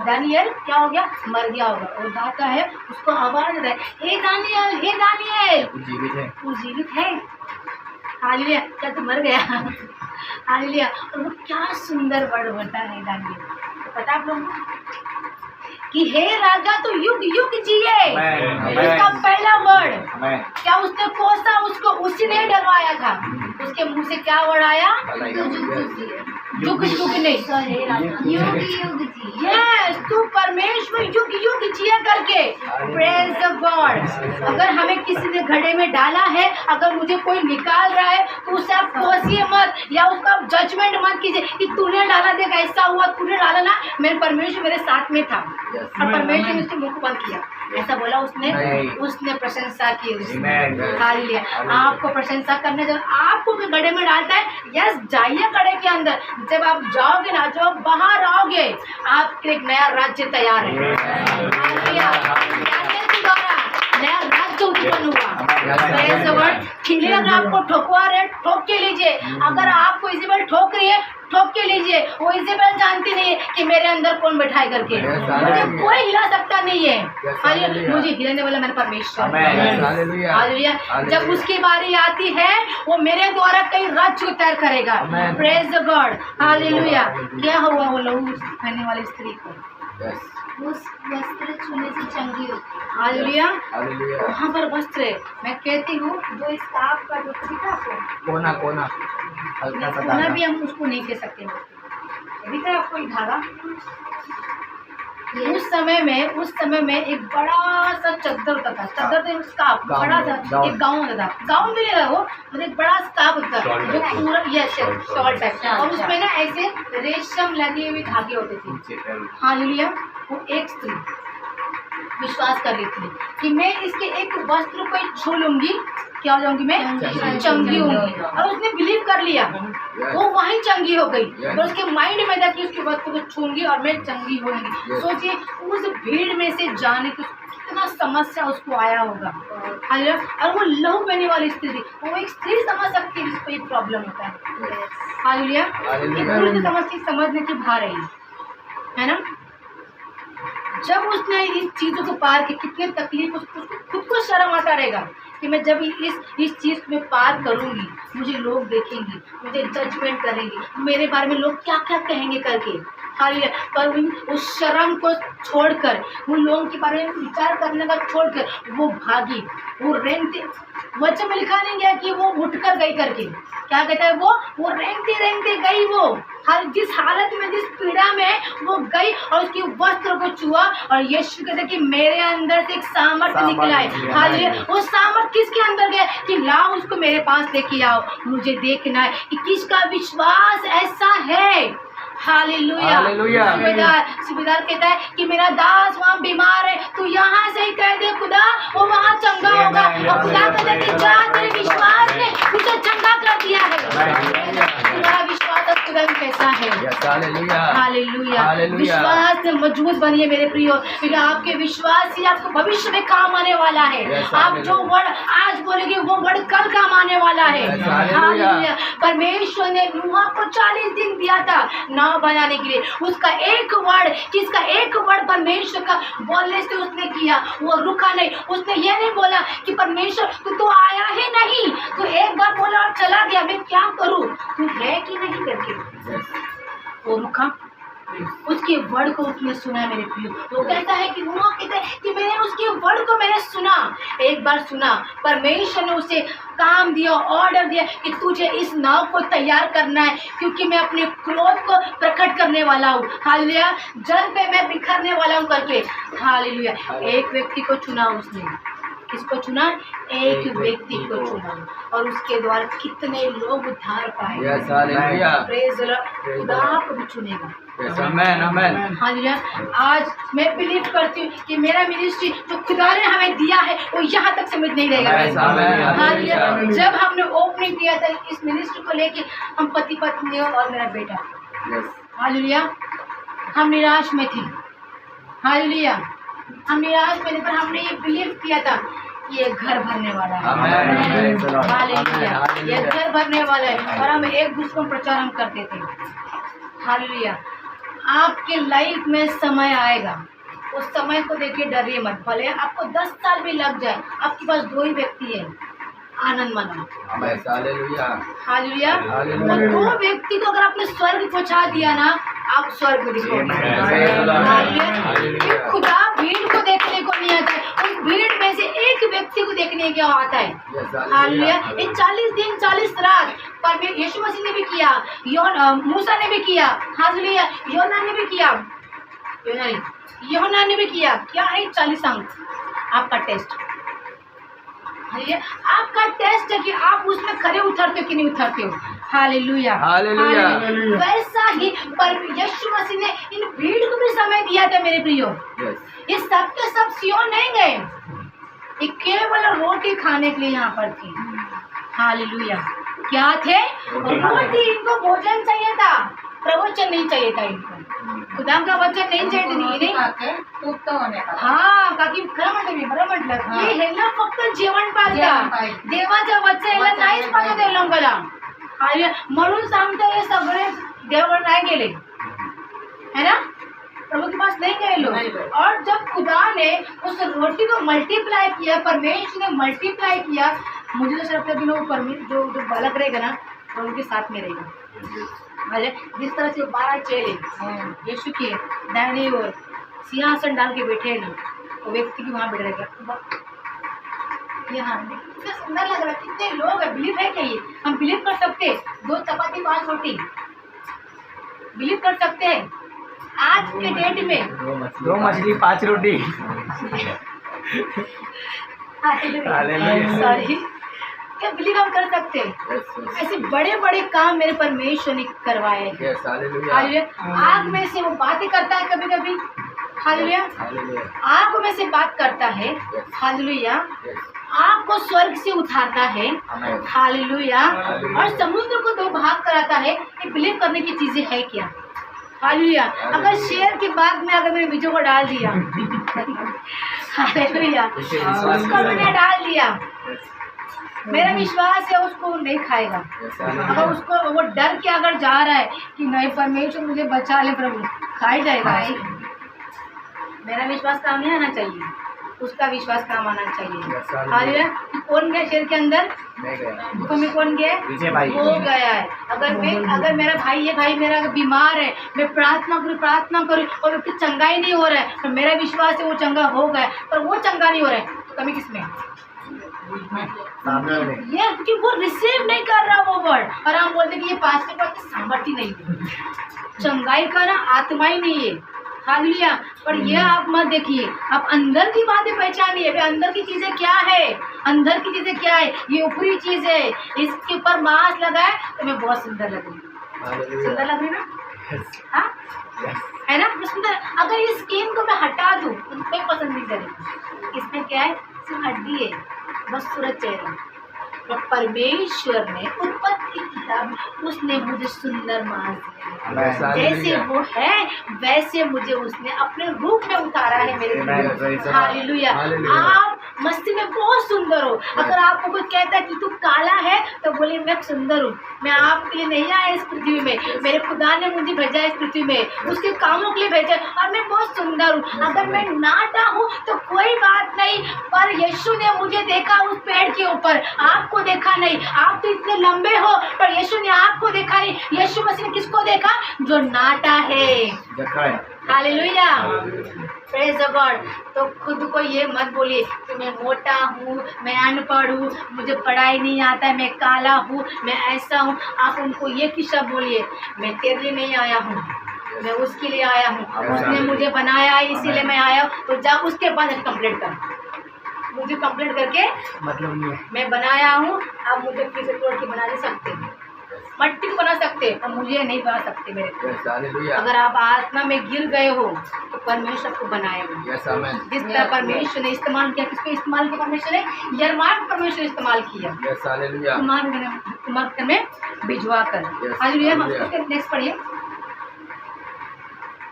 दानियल क्या हो गया, मर गया होगा। वो जाता है, उसको आवाज देता है, हे दानियल तू जीवित है। हालेलुया। क्या तू मर गया? हालेलुया। और वो क्या सुंदर वर्ड बोलता है दानियल, तो पता आप लोगों को कि हे राजा तो युग युग जिए। इसका पहला वर्ड क्या उसने कोसा, उसको उसी ने डरवाया था। उसके मुंह से क्या वर्ड आया? युग युग नहीं, युग युग जी। यस, तू परमेश्वर युग युग जिया करके। Praise the God. अगर हमें किसी ने घड़े में डाला है, अगर मुझे कोई निकाल रहा है तो उसे आप कोसिए मत या उसका जजमेंट मत कीजिए कि तूने डाला, देख ऐसा हुआ, तूने डाला ना, मेरे परमेश्वर मेरे साथ में था और परमेश्वर ने उसके मुंह को बंद किया, ऐसा बोला उसने प्रशंसा की उसने। हालेलुया। आपको प्रशंसा करने जब आपको गड्ढे में डालता है, यस जाइए गड्ढे के अंदर। जब आप जाओगे ना, जब बाहर आओगे, आपके एक नया राज्य तैयार है। हालेलुया। नया राज्य उत्पन्न हुआ। खिले अगर आपको ठोकवा रहे, ठोक के लीजिए। अगर आपको इज़ेबेल ठोक रही है, ठोक के लीजिए। वो इज़ेबेल जानती नहीं है कि मेरे अंदर कौन बैठाए करके। मुझे कोई हिला सकता नहीं है। हालेलुया। मुझे हिलाने वाला मेरा परमेश्वर। हालेलुया। जब उसकी बारी आती है, वो मेरे द्वारा कई राज्य को तैयार करेगा। Praise the God. हालेलुया। क्या हुआ वो लहू पहनने वाली स्त्री को? उस वस्त्र छूने से चंगी होती। हालेलुया। वहाँ पर वस्त्र है। मैं कहती हूँ जो इस ताप का जो दिखा आपको कोना कोना भी हम उसको नहीं कह सकते। दिख रहा है आपको ये धागा? उस समय में एक बड़ा सा चद्दर होता था, चद्दर से स्कार्फ, बड़ा सा एक गाउन होता था, गाउन भी नहीं रहा वो, मतलब एक बड़ा स्कार्फ होता था जो पूरा शॉल टाइप, और उसमें ना ऐसे रेशम लगे हुए धागे होते थे। हालेलुया। वो एक स्त्री विश्वास कर रही थी कि मैं इसके एक वस्त्र को छू लूंगी, क्या हो जाऊंगी, मैं चंगी होंगी, और उसने बिलीव कर लिया, वो वहीं चंगी हो गई। और उसके माइंड में था कि उसके वस्त्र को छूंगी और मैं चंगी होंगी। सोचिए उस भीड़ में से जाने की कितना समस्या उसको आया होगा। हालेलुया। और वो लहू बहने वाली स्त्री थी, वो एक स्त्री समझ सकती है जिसको एक प्रॉब्लम होता है। हालेलुया। समझने की बाहर है ना। जब उसने इन चीज़ों को पार की, कितने तकलीफ, उसको खुद को शर्म आता रहेगा कि मैं जब इस चीज़ में पार करूंगी, मुझे लोग देखेंगे, मुझे जजमेंट करेंगे, मेरे बारे में लोग क्या क्या कहेंगे करके। हालेलुया। पर उस शर्म को छोड़कर, उन लोगों के बारे में विचार करने का छोड़कर वो भागी, वो रेंगते, वचन में लिखा नहीं गया कि वो उठकर गई करके, क्या कहता है वो रेंगते रेंगते गई, वो हर जिस हालत में, जिस पीड़ा में वो गई और उसके वस्त्र को छुआ, और यीशु कहते कि मेरे अंदर से एक सामर्थ्य निकला है। हालेलुया। वो सामर्थ्य किसके अंदर गया कि लाओ उसको मेरे पास लेके आओ, मुझे देखना है कि किसका विश्वास ऐसा है। हालेलुया। सूबेदार कहता है कि मेरा दास वहाँ बीमार है, तू यहाँ से ही कह दे खुदा, वो वहाँ चंगा होगा। और खुदा कहता है कि जा, तेरे विश्वास ने तुझे चंगा कर दिया है। तुम्हारा विश्वास अब खुदा कैसा है। हालेलुया। विश्वास से मजबूत बनिए मेरे प्रियो, क्योंकि आपके विश्वास ही आपको भविष्य में काम आने वाला है। आप जो वर्ड आज बोलेंगे वो वर्ड कल काम आने वाला है। हालेलुया। परमेश्वर ने नूह को 40 दिन दिया था नाव बनाने के लिए, उसका एक वर्ड, किसका एक वर्ड परमेश्वर का बोलने से उसने किया, वो रुका नहीं। उसने ये नहीं बोला कि परमेश्वर तू आया ही नहीं, तू एक बार बोला और चला गया, मैं क्या करूं, तू है कि नहीं करके वो रुका, उसके वर्ड को उसने सुना। मेरे प्रियो, वो कहता है कि नूह कहता है कि मैंने उसके वर्ड को मैंने सुना, एक बार सुना, परमेश्वर ने उसे काम दिया, ऑर्डर दिया कि तुझे इस नाव को तैयार करना है, क्योंकि मैं अपने क्रोध को प्रकट करने वाला हूँ। हालेलुया। जल पे मैं बिखरने वाला हूँ करके। हालेलुया। एक व्यक्ति को चुना उसने, किसको चुना, एक व्यक्ति को चुना, और उसके द्वारा कितने लोग उद्धार पाए। Praise the Lord. खुदा आपको भी चुनेगा। हालेलुया। आज मैं बिलीव करती हूँ कि मेरा मिनिस्ट्री जो खुदा ने हमें दिया है वो यहाँ तक सीमित नहीं रहेगा। हालेलुया। जब हमने ओपनिंग किया था इस मिनिस्ट्री को लेके, हम पति पत्नी और मेरा बेटा, हालेलुया, हम निराश में थे। हालेलुया। हम निराश में थे, पर हमने ये बिलीव किया था ये घर भरने वाला है। हालेलुया। ये घर भरने वाला है, और हम एक दूसरे को प्रचार हम करते थे। हालेलुया। आपके लाइफ में समय आएगा, उस समय को देखिए, डरिए मत, भले आपको 10 साल भी लग जाए, आपके पास 2 ही व्यक्ति है, आनंद मनाओ। हालेलुया। और 2 व्यक्ति को अगर आपने स्वर्ग पहुंचा दिया ना, आप स्वर्ग में दिखोगे। खुदा भीड़ को देखने को नहीं आता है, उस भीड़ में से एक व्यक्ति को देखने क्या आता है। हालेलुया। ये 40 दिन 40 रात पर यीशु मसीह ने भी किया, मूसा ने भी किया। हालेलुया। योना ने भी किया, यूहन्ना ने भी किया। क्या है 40 अंक? आपका टेस्ट। आपका टेस्ट है कि आप उसमें खरे उतरते हो कि नहीं उतरते हो। हालेलुया। हालेलुया। वैसा ही पर यीशु मसीह ने इन भीड़ को भी समय दिया था मेरे प्रियो। ये सब के सब सियोन नहीं गए, ये केवल रोटी खाने के लिए यहाँ पर थे। हालेलुया। क्या थे? रोटी। इनको भोजन चाहिए था, प्रवचन नहीं चाहिए था इनको, खुदा का वचन नहीं चाहिए नहीं। हाँ, काकी खरं म्हटलं की ह्यांना फक्त जेवण पाहिजे, देवाचं वचन याला नाहीच पाहिजे ते लोकांना। म्हणून सांगतो हे सगळे देवाकडे नाही गेले, है ना, प्रभु के पास नहीं गए लोग। और जब खुदा ने उस रोटी को मल्टीप्लाई किया, परमेश्वर ने मल्टीप्लाई किया, मुझे तो लगता है कि जो बालक रहेगा ना वो उनके साथ में रहेगा। जिस तरह से 12 चेले यीशु के दाहिने ओर सिंहासन डाल के बैठे ना, वो व्यक्ति भी वहाँ बैठ रहेगा। यहाँ कितना सुंदर लग रहा है, कितने लोग है, बिलीव है क्या ये? हम बिलीव कर सकते हैं 2 चपाती 5 रोटी, बिलीव कर सकते हैं। आज के डेट में 2 मछली 5 रोटी। हालेलुया। सॉरी, क्या बिलीव हम कर सकते हैं? ऐसे बड़े बड़े काम मेरे परमेश्वर ने करवाए हैं। हालेलुया। आग में से वो बातें करता है कभी कभी। हालेलुया। आग में से बात करता है। हालेलुया। आग को स्वर्ग से उठाता है। हालेलुया। और समुद्र को 2 भाग कराता है। ये बिलीव करने की चीजें है क्या? हालेलुया। अगर शेर के बाग में अगर मैंने बीजों को डाल दिया, हालेलुया, उसको मैंने डाल दिया, मेरा विश्वास है उसको नहीं खाएगा। अगर उसको वो डर के अगर जा रहा है कि नहीं परमेश्वर मुझे बचा ले प्रभु, खा ही जाएगा। मेरा विश्वास काम नहीं आना चाहिए, उसका विश्वास काम आना चाहिए। हालेलुया। कौन गया शेर के अंदर? दुखों में कौन गया? वो गया है। अगर मेरा भाई ये भाई मेरा बीमार है, मैं प्रार्थना करूँ और उसकी चंगाई नहीं हो रहा है, तो मेरा विश्वास है वो चंगा हो गया, पर वो चंगा नहीं हो रहा है, तो कमी किसमें? ये क्योंकि वो रिसीव नहीं कर रहा वो वर्ड, और हम बोलते कि ये पास के पास सामर्थ्य नहीं है, चंगाई का ना आत्मा ही नहीं है। हालेलुया। पर ये आप मत देखिए, आप अंदर की बातें पहचानिए। अंदर की चीजें क्या है? अंदर की चीजें क्या है? ये ऊपरी चीज है। इसके ऊपर मास्क लगाए तो मैं बहुत सुंदर लग रही। सुंदर लग रही ना? हाँ है ना? सुंदर। अगर इस स्किन को मैं हटा दूँ तो कोई पसंद नहीं करेगी। इसमें क्या है? सिर्फ हड्डी है, बस सूरज चेहरा। तो परमेश्वर ने उत्पत्ति की किताब, उसने मुझे सुंदर मांस दिया। जैसे वो है वैसे मुझे उसने अपने रूप में उतारा है मेरे। हालेलुया। आप मस्ती में बहुत सुंदर हो। अगर आपको कोई कहता है कि तू काला है तो बोले मैं सुंदर हूँ, मैं आपके लिए नहीं आया इस पृथ्वी में, मेरे खुदा ने मुझे भेजा इस पृथ्वी में, उसके कामों के लिए भेजा, और मैं बहुत सुंदर हूँ। अगर मैं नाटा हूँ तो कोई बात नहीं, पर यीशु ने मुझे देखा उस पेड़ के ऊपर, आपको देखा नहीं। आप तो इतने लंबे हो पर यीशु ने आपको देखा नहीं। यीशु मसीह ने किसको देखा? जो नाटा है। हालेलुया। Praise the God. तो खुद को ये मत बोलिए कि मैं मोटा हूँ, मैं अनपढ़ हूँ, मुझे पढ़ाई नहीं आता है, मैं काला हूँ, मैं ऐसा हूँ। आप उनको ये किस्सा बोलिए, मैं तेरे लिए नहीं आया हूँ, मैं उसके लिए आया हूँ, उसने मुझे बनाया है इसीलिए मैं आया हूँ। तो जा उसके बाद कंप्लेंट कर, मुझे कंप्लेंट करके मतलब नहीं है, मैं बनाया हूँ, अब मुझे फिर से तोड़ के बना नहीं सकते, मट्टी को बना सकते और मुझे नहीं बना सकते मेरे। अगर आप आत्मा में गिर गए हो तो परमेश्वर को बनाएगा। जिस तरह परमेश्वर ने इस्तेमाल किया, किसको इस्तेमाल किया? परमेश्वर ने यरमान परमेश्वर इस्तेमाल किया कुमार में भिजवा कर। हालेलुया। नेक्स्ट पढ़िए।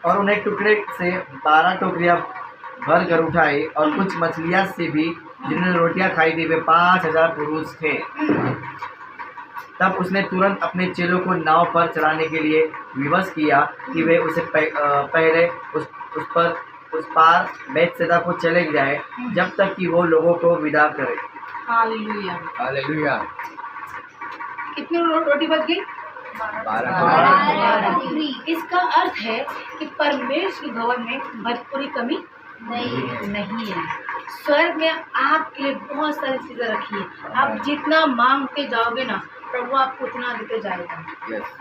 और उन्हें टुकड़े से 12 टोकरियां भर कर उठाई, और कुछ मछलियां से भी जिन्होंने रोटियां खाई थी, वे 5000 पुरुष थे। तब उसने तुरंत अपने चेलों को नाव पर चढ़ाने के लिए विवश किया कि वे उसे पहले उस पार बैतसैदा को चले जाए, जब तक कि वो लोगों को विदा करे। हालेलुया। हालेलुया। कितनी रोटी बच गई? 12। इसका अर्थ है कि परमेश्वर के भवन में भरपूरी कमी नहीं है। स्वर्ग में आपके लिए बहुत सारी चीजें रखी है। आप जितना मांगते जाओगे ना, प्रभु आपको उतना देते जाएगा।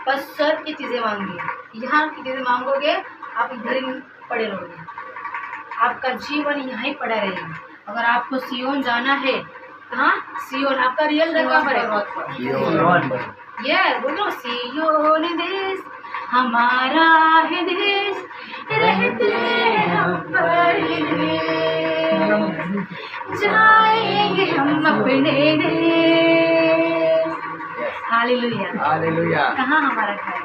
बस स्वर्ग की चीजें मांगिए, यहाँ की चीजें मांगोगे आप इधर ही पड़े रहोगे, आपका जीवन यहाँ ही पड़ा रहेगा। अगर आपको सियोन जाना है, हाँ सियोन आपका रियल जगह पर है। ये बोलो सियोन देश हमारा है देश, रहते हम परदेश, जाएंगे हम अपने देश। हालेलुया। हालेलुया। कहाँ हमारा घर?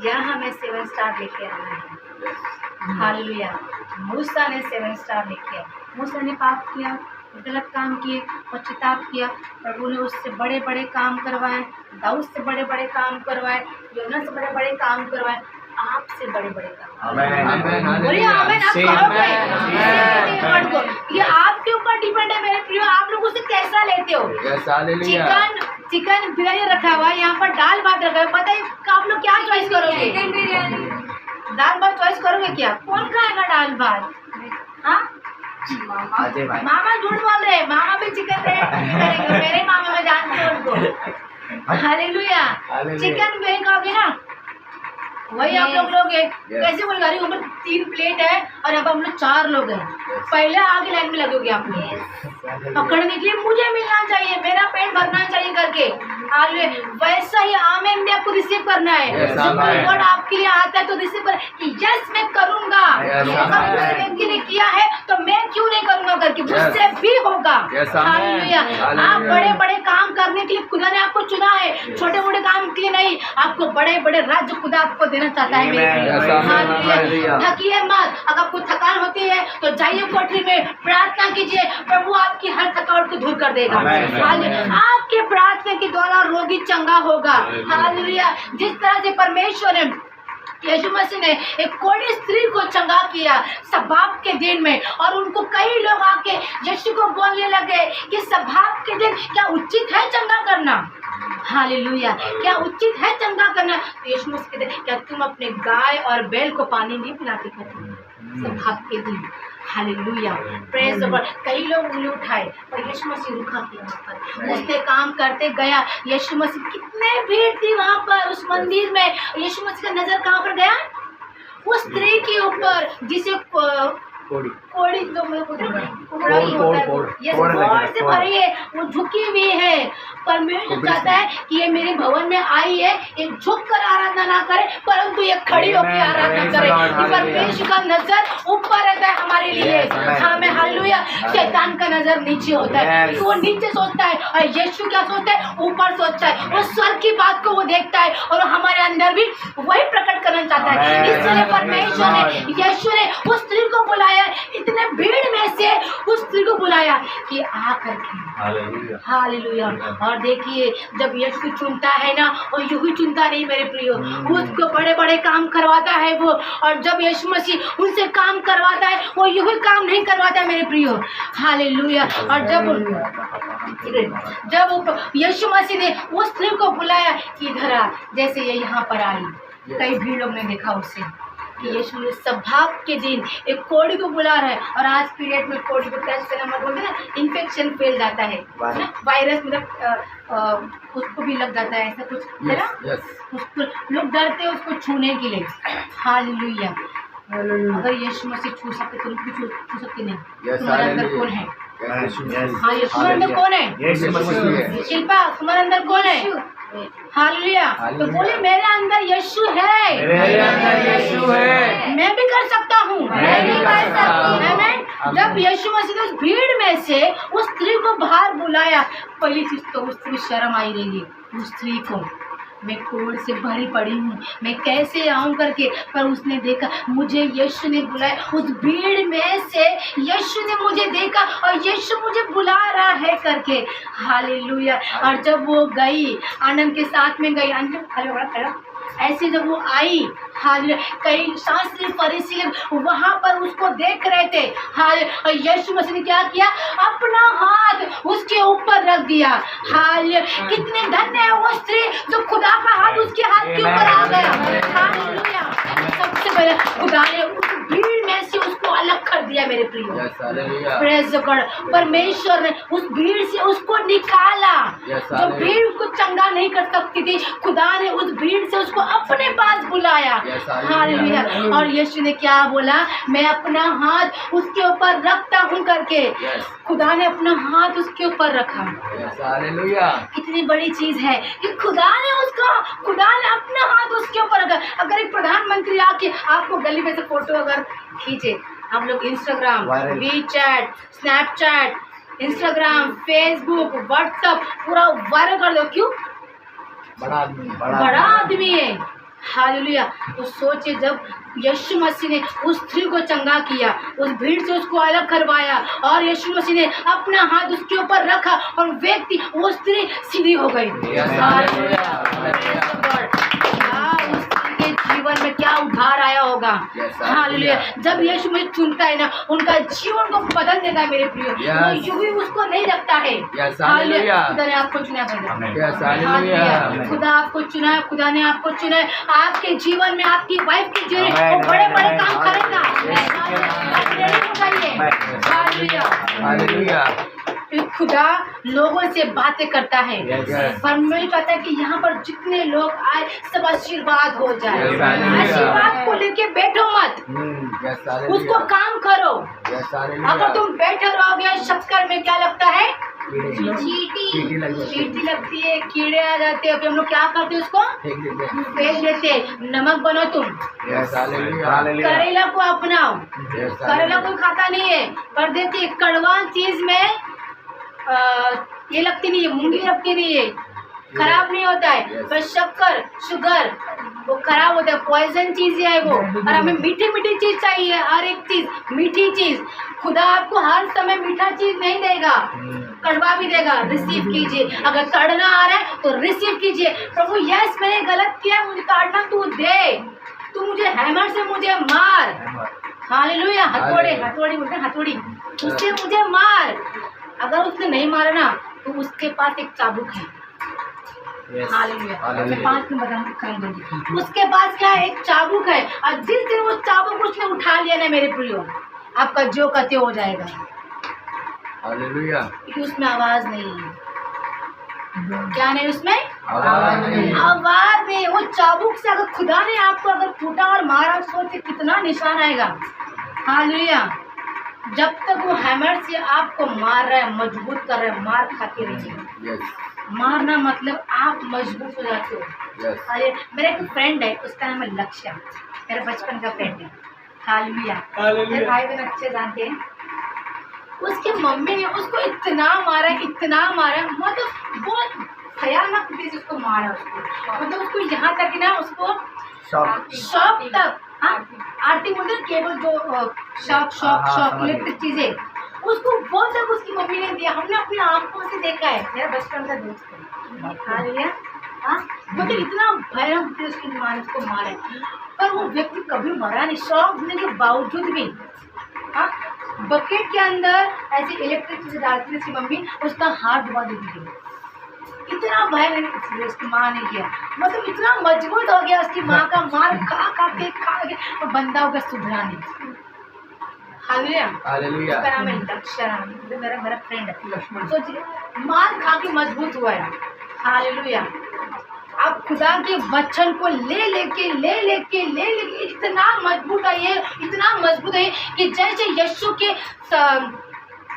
यहाँ हमें 7 स्टार लेके आना है। हालेलुया। मूसा ने 7 स्टार लेके आया। मूसा ने पाप किया, गलत काम किए, पश्चाताप किया, प्रभु ने उससे बड़े बड़े काम करवाए, दाऊद से बड़े बड़े काम करवाए, योना से बड़े बड़े काम करवाए, आपसे बड़े बड़े काम। बोलिए आमीन। आप करोगे? ये आपके ऊपर डिपेंड है मेरे प्रियो, आप लोग उसे कैसा लेते हो। चिकन बिरयानी रखा हुआ है, यहाँ पर दाल भात रखा है, पता है आप लोग क्या चॉइस करोगे? चिकन बिरयानी, दाल भात चॉइस करोगे क्या? कौन खाएगा दाल भात? हाँ मामा झूठ बोल रहे, मामा भी चिकन करेंगे, मेरे मामा में जानते हो उनको। हालेलुया। चिकन बिरयानी खाओगे ना, वही आप लोग हैं। कैसे बोल रही हूँ, 3 प्लेट है और अब हम लोग 4 लोग हैं। पहले आगे लाइन में लगोगे आप लोग पकड़ने के लिए, मुझे मिलना चाहिए, मेरा पेट भरना चाहिए करके। वैसा ही आमेन भी आपको रिसीव करना है। गॉड आपके लिए आता है तो रिसीव कर कि यस मैं करूंगा, के लिए किया है तो मैं क्यों नहीं करूंगा करके, मुझसे भी होगा। हालेलुया। आप बड़े बड़े काम करने के लिए खुदा ने आपको चुना है, छोटे मोटे काम के लिए नहीं। आपको बड़े बड़े राज्य खुदा आपको देना चाहता है मेरे। थकिए मत। अगर आपको थकान होती है तो जाइए कोठरी में प्रार्थना कीजिए, प्रभु आपकी हर थकावट को दूर कर देगा। आपके प्रार्थना के द्वारा रोगी चंगा होगा। हालेलुया। जिस तरह से परमेश्वर ने यीशु मसीह ने एक कोढ़ी स्त्री को चंगा किया सब्बात के दिन में, और उनको कई लोग आके यीशु को बोलने लगे कि सब्बात के दिन क्या उचित है चंगा करना। हालेलुया। क्या उचित है चंगा करना। तो यीशु मसीह कहते क्या तुम अपने गाय और बैल को पानी नहीं पिलाते करते सब्बात के दिन। हालेलुया। Praise the Lord. कई लोग उंगली उठाए और यीशु मसीह रुका किया वहाँ पर, उसने काम करते गया। यीशु मसीह कितने भीड़ थी वहाँ पर उस मंदिर में। यीशु मसीह का नजर कहाँ पर गया, उस स्त्री के ऊपर जिसे कोड़ी जो कुबड़ा ही होता है, ये गौर से भरी है, वो झुकी हुई है। परमेश्वर चाहता है कि ये मेरे भवन में आई है, एक झुक कर आराधना ना करे परंतु ये खड़ी होकर आराधना करे। परमेश्वर का नजर ऊपर रहता है हमारे लिए। हाँ मैं हालेलुया। शैतान का नजर नीचे होता है, तो वो नीचे सोचता है, और यीशु क्या सोचता है, ऊपर सोचता है। वो स्वर्ग की बात को वो देखता है और हमारे अंदर भी वही प्रकट करना चाहता है। इसलिए परमेश्वर ने यीशु ने उस स्त्री को बुलाया, इतने भीड़ में से उस स्त्री को बुलाया कि आकर के। हालेलुया। और देखिए जब यीशु चुनता है ना, और यूं ही चुनता नहीं मेरे प्रियो, उसको बड़े बड़े काम करवाता है वो। और जब यीशु मसीह उनसे काम करवाता है वो यूं ही काम नहीं करवाता है मेरे प्रियो। हालेलुया। और जब यीशु मसीह ने उस स्त्री को बुलाया कि इधर आ, जैसे ये यहाँ पर आई, कई भीड़ लोग ने देखा उससे कि यीशु ने सब्बात के दिन एक कोढ़ी को बुला रहा है। और आज पीरियड में कोढ़ी को टच करना मतलब बोलते हैं ना, इन्फेक्शन फैल जाता है ना, वायरस मतलब उसको भी लग जाता है, ऐसा कुछ है ना। उसको लोग डरते हैं उसको छूने के लिए। हालेलुया। अगर यीशु मसीह छू सकते तुम भी छू सकते नहीं। तुम्हारे अंदर कौन है? हाँ यीशु तुम्हारे अंदर कौन है? शिल्पा तुम्हारे अंदर कौन है? हालेलुया। तो बोले मेरे अंदर यीशु है, मैं भी कर सकता हूँ, मैं भी कर सकता हूँ। जब यीशु मसीह ने उस भीड़ में से उस स्त्री को बाहर बुलाया, पहली चीज तो उस स्त्री शर्म आई रही उस स्त्री को, मैं कोढ़ से भरी पड़ी हूँ, मैं कैसे आऊँ करके। पर उसने देखा मुझे यीशु ने बुलाया, उस भीड़ में से यीशु ने मुझे देखा और यीशु मुझे बुला रहा है करके। हालेलुया। और जब वो गई आनंद के साथ में गई, खड़ा ऐसे जब वो आई, हाल कई शास्त्री फरीसी वहाँ पर उसको देख रहे थे। हाल और यीशु मसीह ने क्या किया, अपना हाथ उसके ऊपर रख दिया। हाल कितने धन्य है वो स्त्री जो खुदा का हाथ उसके हाथ के ऊपर आ गया। हालेलुया। सबसे पहले खुदा ने उस भीड़ में से उसको अलग कर दिया मेरे प्रियो। Praise God. परमेश्वर ने उस भीड़ से उसको निकाला। जो भीड़ उसको चंगा नहीं कर सकती थी, खुदा ने उस भीड़ से उसको अपने पास बुलाया। हालेलुया। और यीशु ने क्या बोला, मैं अपना हाथ उसके ऊपर रखता हूँ करके। खुदा ने अपना हाथ उसके ऊपर रखा। हालेलुया। कितनी बड़ी चीज है कि खुदा ने अपना हाथ उसके ऊपर रखा। अगर एक प्रधानमंत्री आके आपको गली में से फोटो अगर खींचे, हम लोग Instagram, WeChat, Snapchat, Instagram, Facebook, WhatsApp पूरा वायरल कर दो। क्यों? बड़ा आदमी है। हालेलुया। तो सोचिए जब यीशु मसीह ने उस स्त्री को चंगा किया, उस भीड़ से उसको अलग करवाया, और यीशु मसीह ने अपना हाथ उसके ऊपर रखा और व्यक्ति वो स्त्री सीधी हो गई। जीवन में क्या उधार आया होगा। हालेलुया। जब यीशु में चुनता है ना, उनका जीवन को बदल देता है मेरे प्रियो। वो यूं ही उसको नहीं रखता है। हालेलुया। खुदा ने आपको चुना है, खुदा आपको चुना है, खुदा ने आपको चुना है। आपके जीवन में आपकी वाइफ के जीवन में वो बड़े बड़े काम करेगा। हालेलुया। कि खुदा लोगों से बातें करता है। परमेश्वर चाहता है कि यहाँ पर जितने लोग आए सब आशीर्वाद हो जाए। आशीर्वाद को लेके बैठो मत, उसको काम करो। अगर तुम बैठे रहोगे शक्कर में क्या लगता है? चींटी लगती है, कीड़े आ जाते हैं। हम लोग क्या करते हैं? उसको फेंक देते। नमक बनो तुम। करेला को अपनाओ। करेला कोई खाता नहीं है, पर देखिए कड़वा चीज में ये लगती नहीं है, मूंगी लगती नहीं है, खराब नहीं होता है। पर शक्कर, शुगर वो खराब होता है, पॉइजन चीजें है वो। और हमें मीठी मीठी चीज चाहिए, हर एक चीज मीठी चीज। खुदा आपको हर समय मीठा चीज नहीं देगा, कड़वा भी देगा। रिसीव कीजिए। अगर काटना आ रहा है तो रिसीव कीजिए। प्रभु यस मैंने गलत किया, मुझे काटना तू दे, तू मुझे हैमर से मुझे मार। हालेलुया। हथौड़ी बोलते हैं, हथौड़ी, उससे मुझे मार। अगर उसने नहीं मारा ना तो उसके पास एक चाबुक है। हालेलुया। मैं 5 मिनट बताऊंगी। उसके पास क्या है? एक चाबुक है। और जिस दिन वो चाबुक उसने उठा लिया ना मेरे प्रियो, आपका जो कहते हो जाएगा। हालेलुया। क्योंकि उसमें आवाज नहीं है। क्या नहीं उसमें? आवाज नहीं। वो चाबुक से अगर खुदा ने आपको अगर फूटा और मारा, सोच कितना निशान आएगा। हालेलुया। जब तक वो हैमर से आपको मार रहा है, मजबूत कर रहा है, मार खाते रहिए। मारना मतलब आप मजबूत हो जाते हो। अरे मेरा एक फ्रेंड है, उसका नाम है लक्ष्य, मेरा बचपन का फ्रेंड है। हालेलुया। मेरे भाई बहन अच्छे जानते हैं। उसकी मम्मी ने उसको इतना मारा, मतलब बहुत भयानक चीज उसको मारा उसको। मतलब उसको यहाँ तक ना, उसको शॉक तक, आरती बोलते हैं केबल जो शॉक इलेक्ट्रिक चीजें, उसको वो तक उसकी मम्मी ने दिया। हमने अपनी आंखों से देखा है, मेरा बचपन का दोस्त है। हालेलुया। मतलब इतना भयानक उसकी माँ ने उसको मारा है, पर वो व्यक्ति कभी मरा नहीं। शॉक देने के बावजूद भी बकेट के अंदर ऐसी इलेक्ट्रिक चीजें डालती थी उसकी मम्मी, उसका हाथ डुबा देती थी। इतना भयानक इसलिए उसकी माँ ने किया। मतलब इतना मजबूत हो गया उसकी माँ का मार खा के और बंदा होगा सुधरा नहीं। हालेलुया। उसका नाम है लक्ष्मण, मेरा फ्रेंड है। सोचिए मार खा के मजबूत हुआ है। हालेलुया। आप खुदा के वचन को ले लेके इतना मजबूत है ये, इतना मजबूत है कि जैसे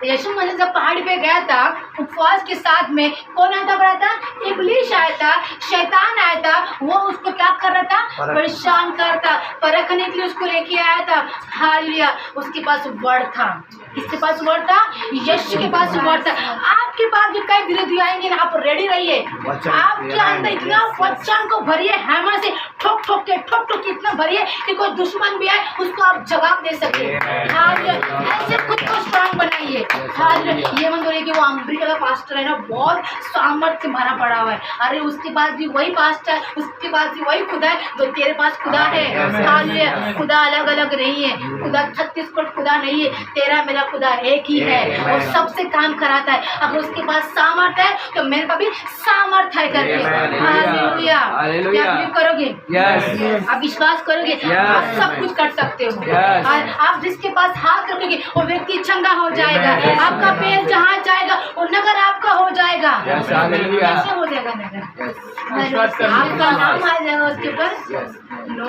यीशु मसीह जब पहाड़ी पे गया था उपवास के साथ में, कौन आया था? इब्लीस आया था, शैतान आया था। वो उसको क्या कर रहा था? परेशान कर था, परखने के लिए उसको लेके आया था। हालेलुया। उसके पास वर्ड था। किसके पास वर्ड था? यीशु के पास वर्ड था। आपके पास भी कई विरोधी आएंगे ना, आप रेडी रहिए। आपके अंदर इतना वचन को भरिए, हैमर से ठोक ठोक के इतना भरिए कि कोई दुश्मन भी आए उसको आप जवाब दे सके। ऐसे खुद को स्ट्रांग बनाइए। ये मत बोलिए कि वो अमेरिका का पास्टर है ना, बहुत सामर्थ्य से भरा पड़ा हुआ है। अरे उसके पास भी वही पास्टर, उसके पास भी वही खुदा है जो तेरे पास खुदा है। खुदा अलग अलग नहीं है, खुदा 36 फुट खुदा नहीं है। तेरा मेरा खुदा एक ही है और सबसे काम कराता है। अगर उसके पास सामर्थ्य है तो मेरे पास भी सामर्थ्य है करके। हालेलुया। क्या आप करोगे? आप विश्वास करोगे? आप सब कुछ कर सकते हो। आप जिसके पास हाथ रखोगे वो व्यक्ति चंगा हो जाएगा। आपका पैर जहाँ जाएगा वो नगर आपका हो जाएगा। कैसे हो जाएगा नगर? आपका नाम आ जाएगा उसके ऊपर। नो,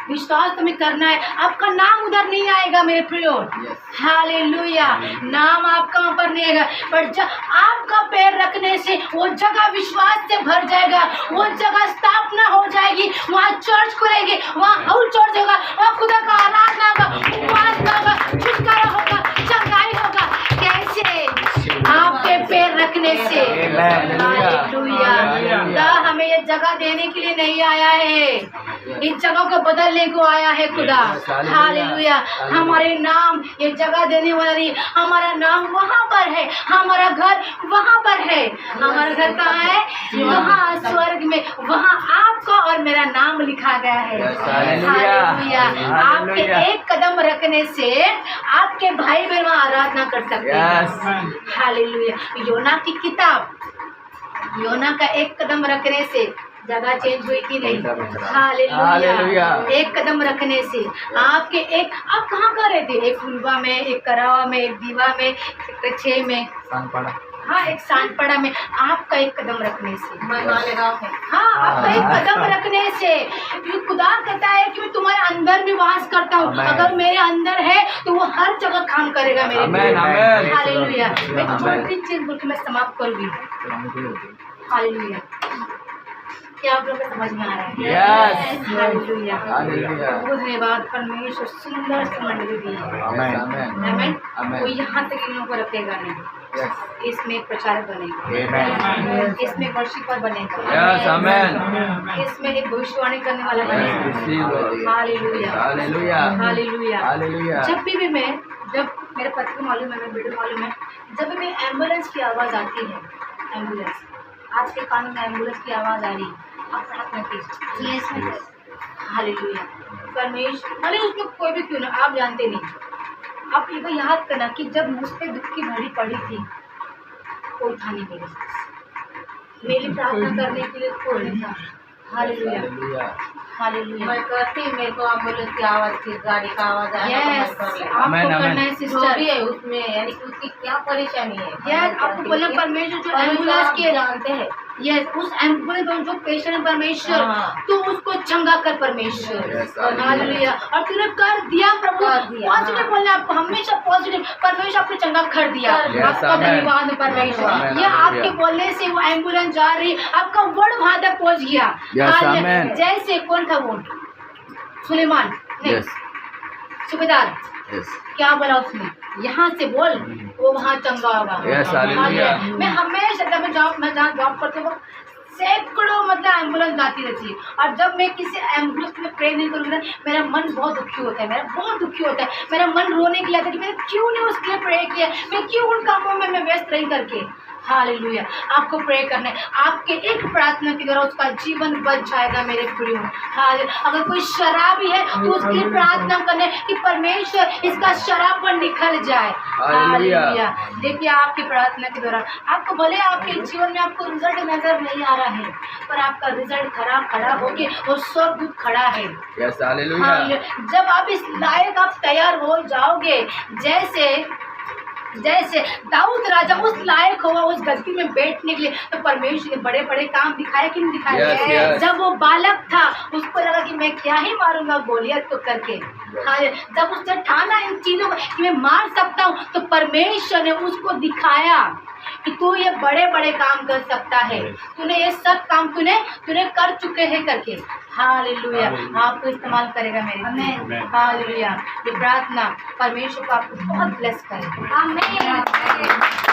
विश्वास तुम्हें करना है। आपका नाम उधर नहीं आएगा मेरे प्रियो। हालेलुया। नाम आपका वहाँ पर नहीं आएगा, पर आपका पैर रखने से वो जगह विश्वास से भर जाएगा। वो जगह स्थापना हो जाएगी, वहाँ चर्च खुलेगी, वहाँ हाउस चर्च होगा, वहाँ खुदा का आराधना होगा, उपवास होगा, छुटकारा होगा, चंगाई होगा। कैसे? आपके पैर रखने से। हालेलुया। खुदा हमें ये जगह देने के लिए नहीं आया है, इन जगह को बदलने को आया है खुदा। हालेलुया। हमारे नाम ये जगह देने वाला नहीं, हमारा नाम वहाँ पर है, हमारा घर वहाँ पर है। हमारा घर कहाँ है? वहाँ स्वर्ग में, वहाँ आपका और मेरा नाम लिखा गया है। हालेलुया। आपके एक कदम रखने से आपके भाई बहन वहाँ आराधना कर सकते हैं। हालेलुया। योना की किताब, योना का एक कदम रखने से जगह चेंज हुई कि नहीं? हालेलुया। हालेलुया। एक कदम रखने से आपके एक आप कहाँ कर रहे थे? एक फुलवा में, एक करावा में, एक दीवा में, एक कच्छे में, पड़ा। हाँ एक सांडपड़ा में। आपका एक कदम रखने से, हाँ आपका एक हाँ। कदम रखने से क्योंकि खुदा कहता है कि मैं तुम्हारे अंदर भी वास करता हूँ। आमेन। अगर मेरे अंदर है तो वो हर जगह काम करेगा मेरे आमेन, लिए। आमेन। हालेलुया। मैं आमेन। छोटी चीज बोल के मैं समाप्त करूंगी। हालेलुया। क्या आप लोग को समझ में आ रहा है? Yes. हालेलुया। हालेलुया। बहुत धन्यवाद। परमेश्वर सुंदर सी मंडली दी है। आमेन। आमेन। आमेन। वो यहाँ तक इन लोगों को रखेगा नहीं। यस। इसमें एक प्रचारक बनेगा, आमेन। इसमें एक वर्शिपर बनेगा, यस, आमेन। इसमें एक भविष्यवाणी करने वाला बनेगा। Receive. Hallelujah. Hallelujah. Hallelujah. Hallelujah. जब भी मैं जब मेरे पति को मालूम है, मेरे बेटे को मालूम है, जब भी एम्बुलेंस की आवाज़ आती है, एम्बुलेंस आपके कान में एम्बुलेंस की आवाज़ आ रही है, आप प्रार्थना कीजिए। यस मैं हालेलुया। परमेश्वर भले उसमें कोई भी क्यों ना, आप जानते नहीं। आप ये याद करना कि जब मुझ पे दुख की घड़ी पड़ी थी, कोई था नहीं मेरे साथ, मेरी प्रार्थना करने के लिए कोई नहीं था। हालेलुया। हालेलुया। हालेलुया। मैं करती, मेरे को एम्बुलेंस की आवाज़ थी, गाड़ी का आवाज़ आया तो मैं यस, कर लेती। आपको आमेन, करना आमेन। है जो सिस्टर। भी है उसमें, यानी कि उसकी क्या परेशानी है, यस, आपको बोलना परमेश्वर जो एम्बुलेंस आप के जानते हैं। यस, उस एम्बुलेंस में जो पेशेंट है परमेश्वर, हाँ। तो उसको चंगा कर परमेश्वर। Yes, hallelujah. और तूने कर दिया प्रभु। कर दिया, पॉजिटिव हाँ। बोलना आपको हमेशा पॉजिटिव। परमेश्वर आपने चंगा कर दिया। कर दिया। आपका आमेन। धन्यवाद है परमेश्वर। आमेन, ये आपके हालेलुया। बोलने से वो एम्बुलेंस जा रही, आपका वर्ड वहां तक पहुंच गया। Yes, hallelujah. आमेन। जैसे कौन था वो? सुलेमान नहीं, यस। सूबेदार। यस। क्या बोला उसने? यहाँ से बोल, वो वहाँ चंगा होगा। Yes, hallelujah. मैं हमेशा जब मैं जहाँ जॉब करती हूँ, सैकड़ों मतलब एम्बुलेंस जाती रहती है। और जब मैं किसी एम्बुलेंस में प्रे नहीं करूँगी ना, मेरा मन बहुत दुखी होता है, मेरा बहुत दुखी होता है। मेरा मन रोने के लिए आता है कि मैंने क्यों नहीं उसके लिए प्रे किया, मैं क्यों उन कामों में मैं व्यस्त रही करके। हालेलुया। आपको प्रे करना है, आपके एक प्रार्थना के द्वारा उसका जीवन बच जाएगा मेरे प्रियो। अगर कोई शराबी है तो उसकी प्रार्थना करना है कि परमेश्वर इसका शराबपन निकल जाए। हालेलुया। देखिए आपकी प्रार्थना के द्वारा आपको भले आपके जीवन में आपको रिजल्ट नजर नहीं आ रहा है, पर आपका रिजल्ट खड़ा होके वो सब कुछ खड़ा है। यस। हालेलुया। जब आप इस लायक आप तैयार हो जाओगे, जैसे दाऊद राजा उस लायक हुआ उस गद्दी में बैठने के लिए, तो परमेश्वर ने बड़े बड़े काम दिखाए कि नहीं दिखाए? Yes, yes. जब वो बालक था उसको लगा कि मैं क्या ही मारूंगा गोलियत को करके। हाँ, जब उसने ठाना इन चीजों को कि मैं मार सकता हूँ, तो परमेश्वर ने उसको दिखाया कि तू ये बड़े बड़े काम कर सकता है, तूने ये सब काम तूने कर चुके हैं करके। हालेलुया। आपको इस्तेमाल करेगा मेरे। हालेलुया। ये प्रार्थना परमेश्वर को आपको बहुत ब्लेस करे। आमीन।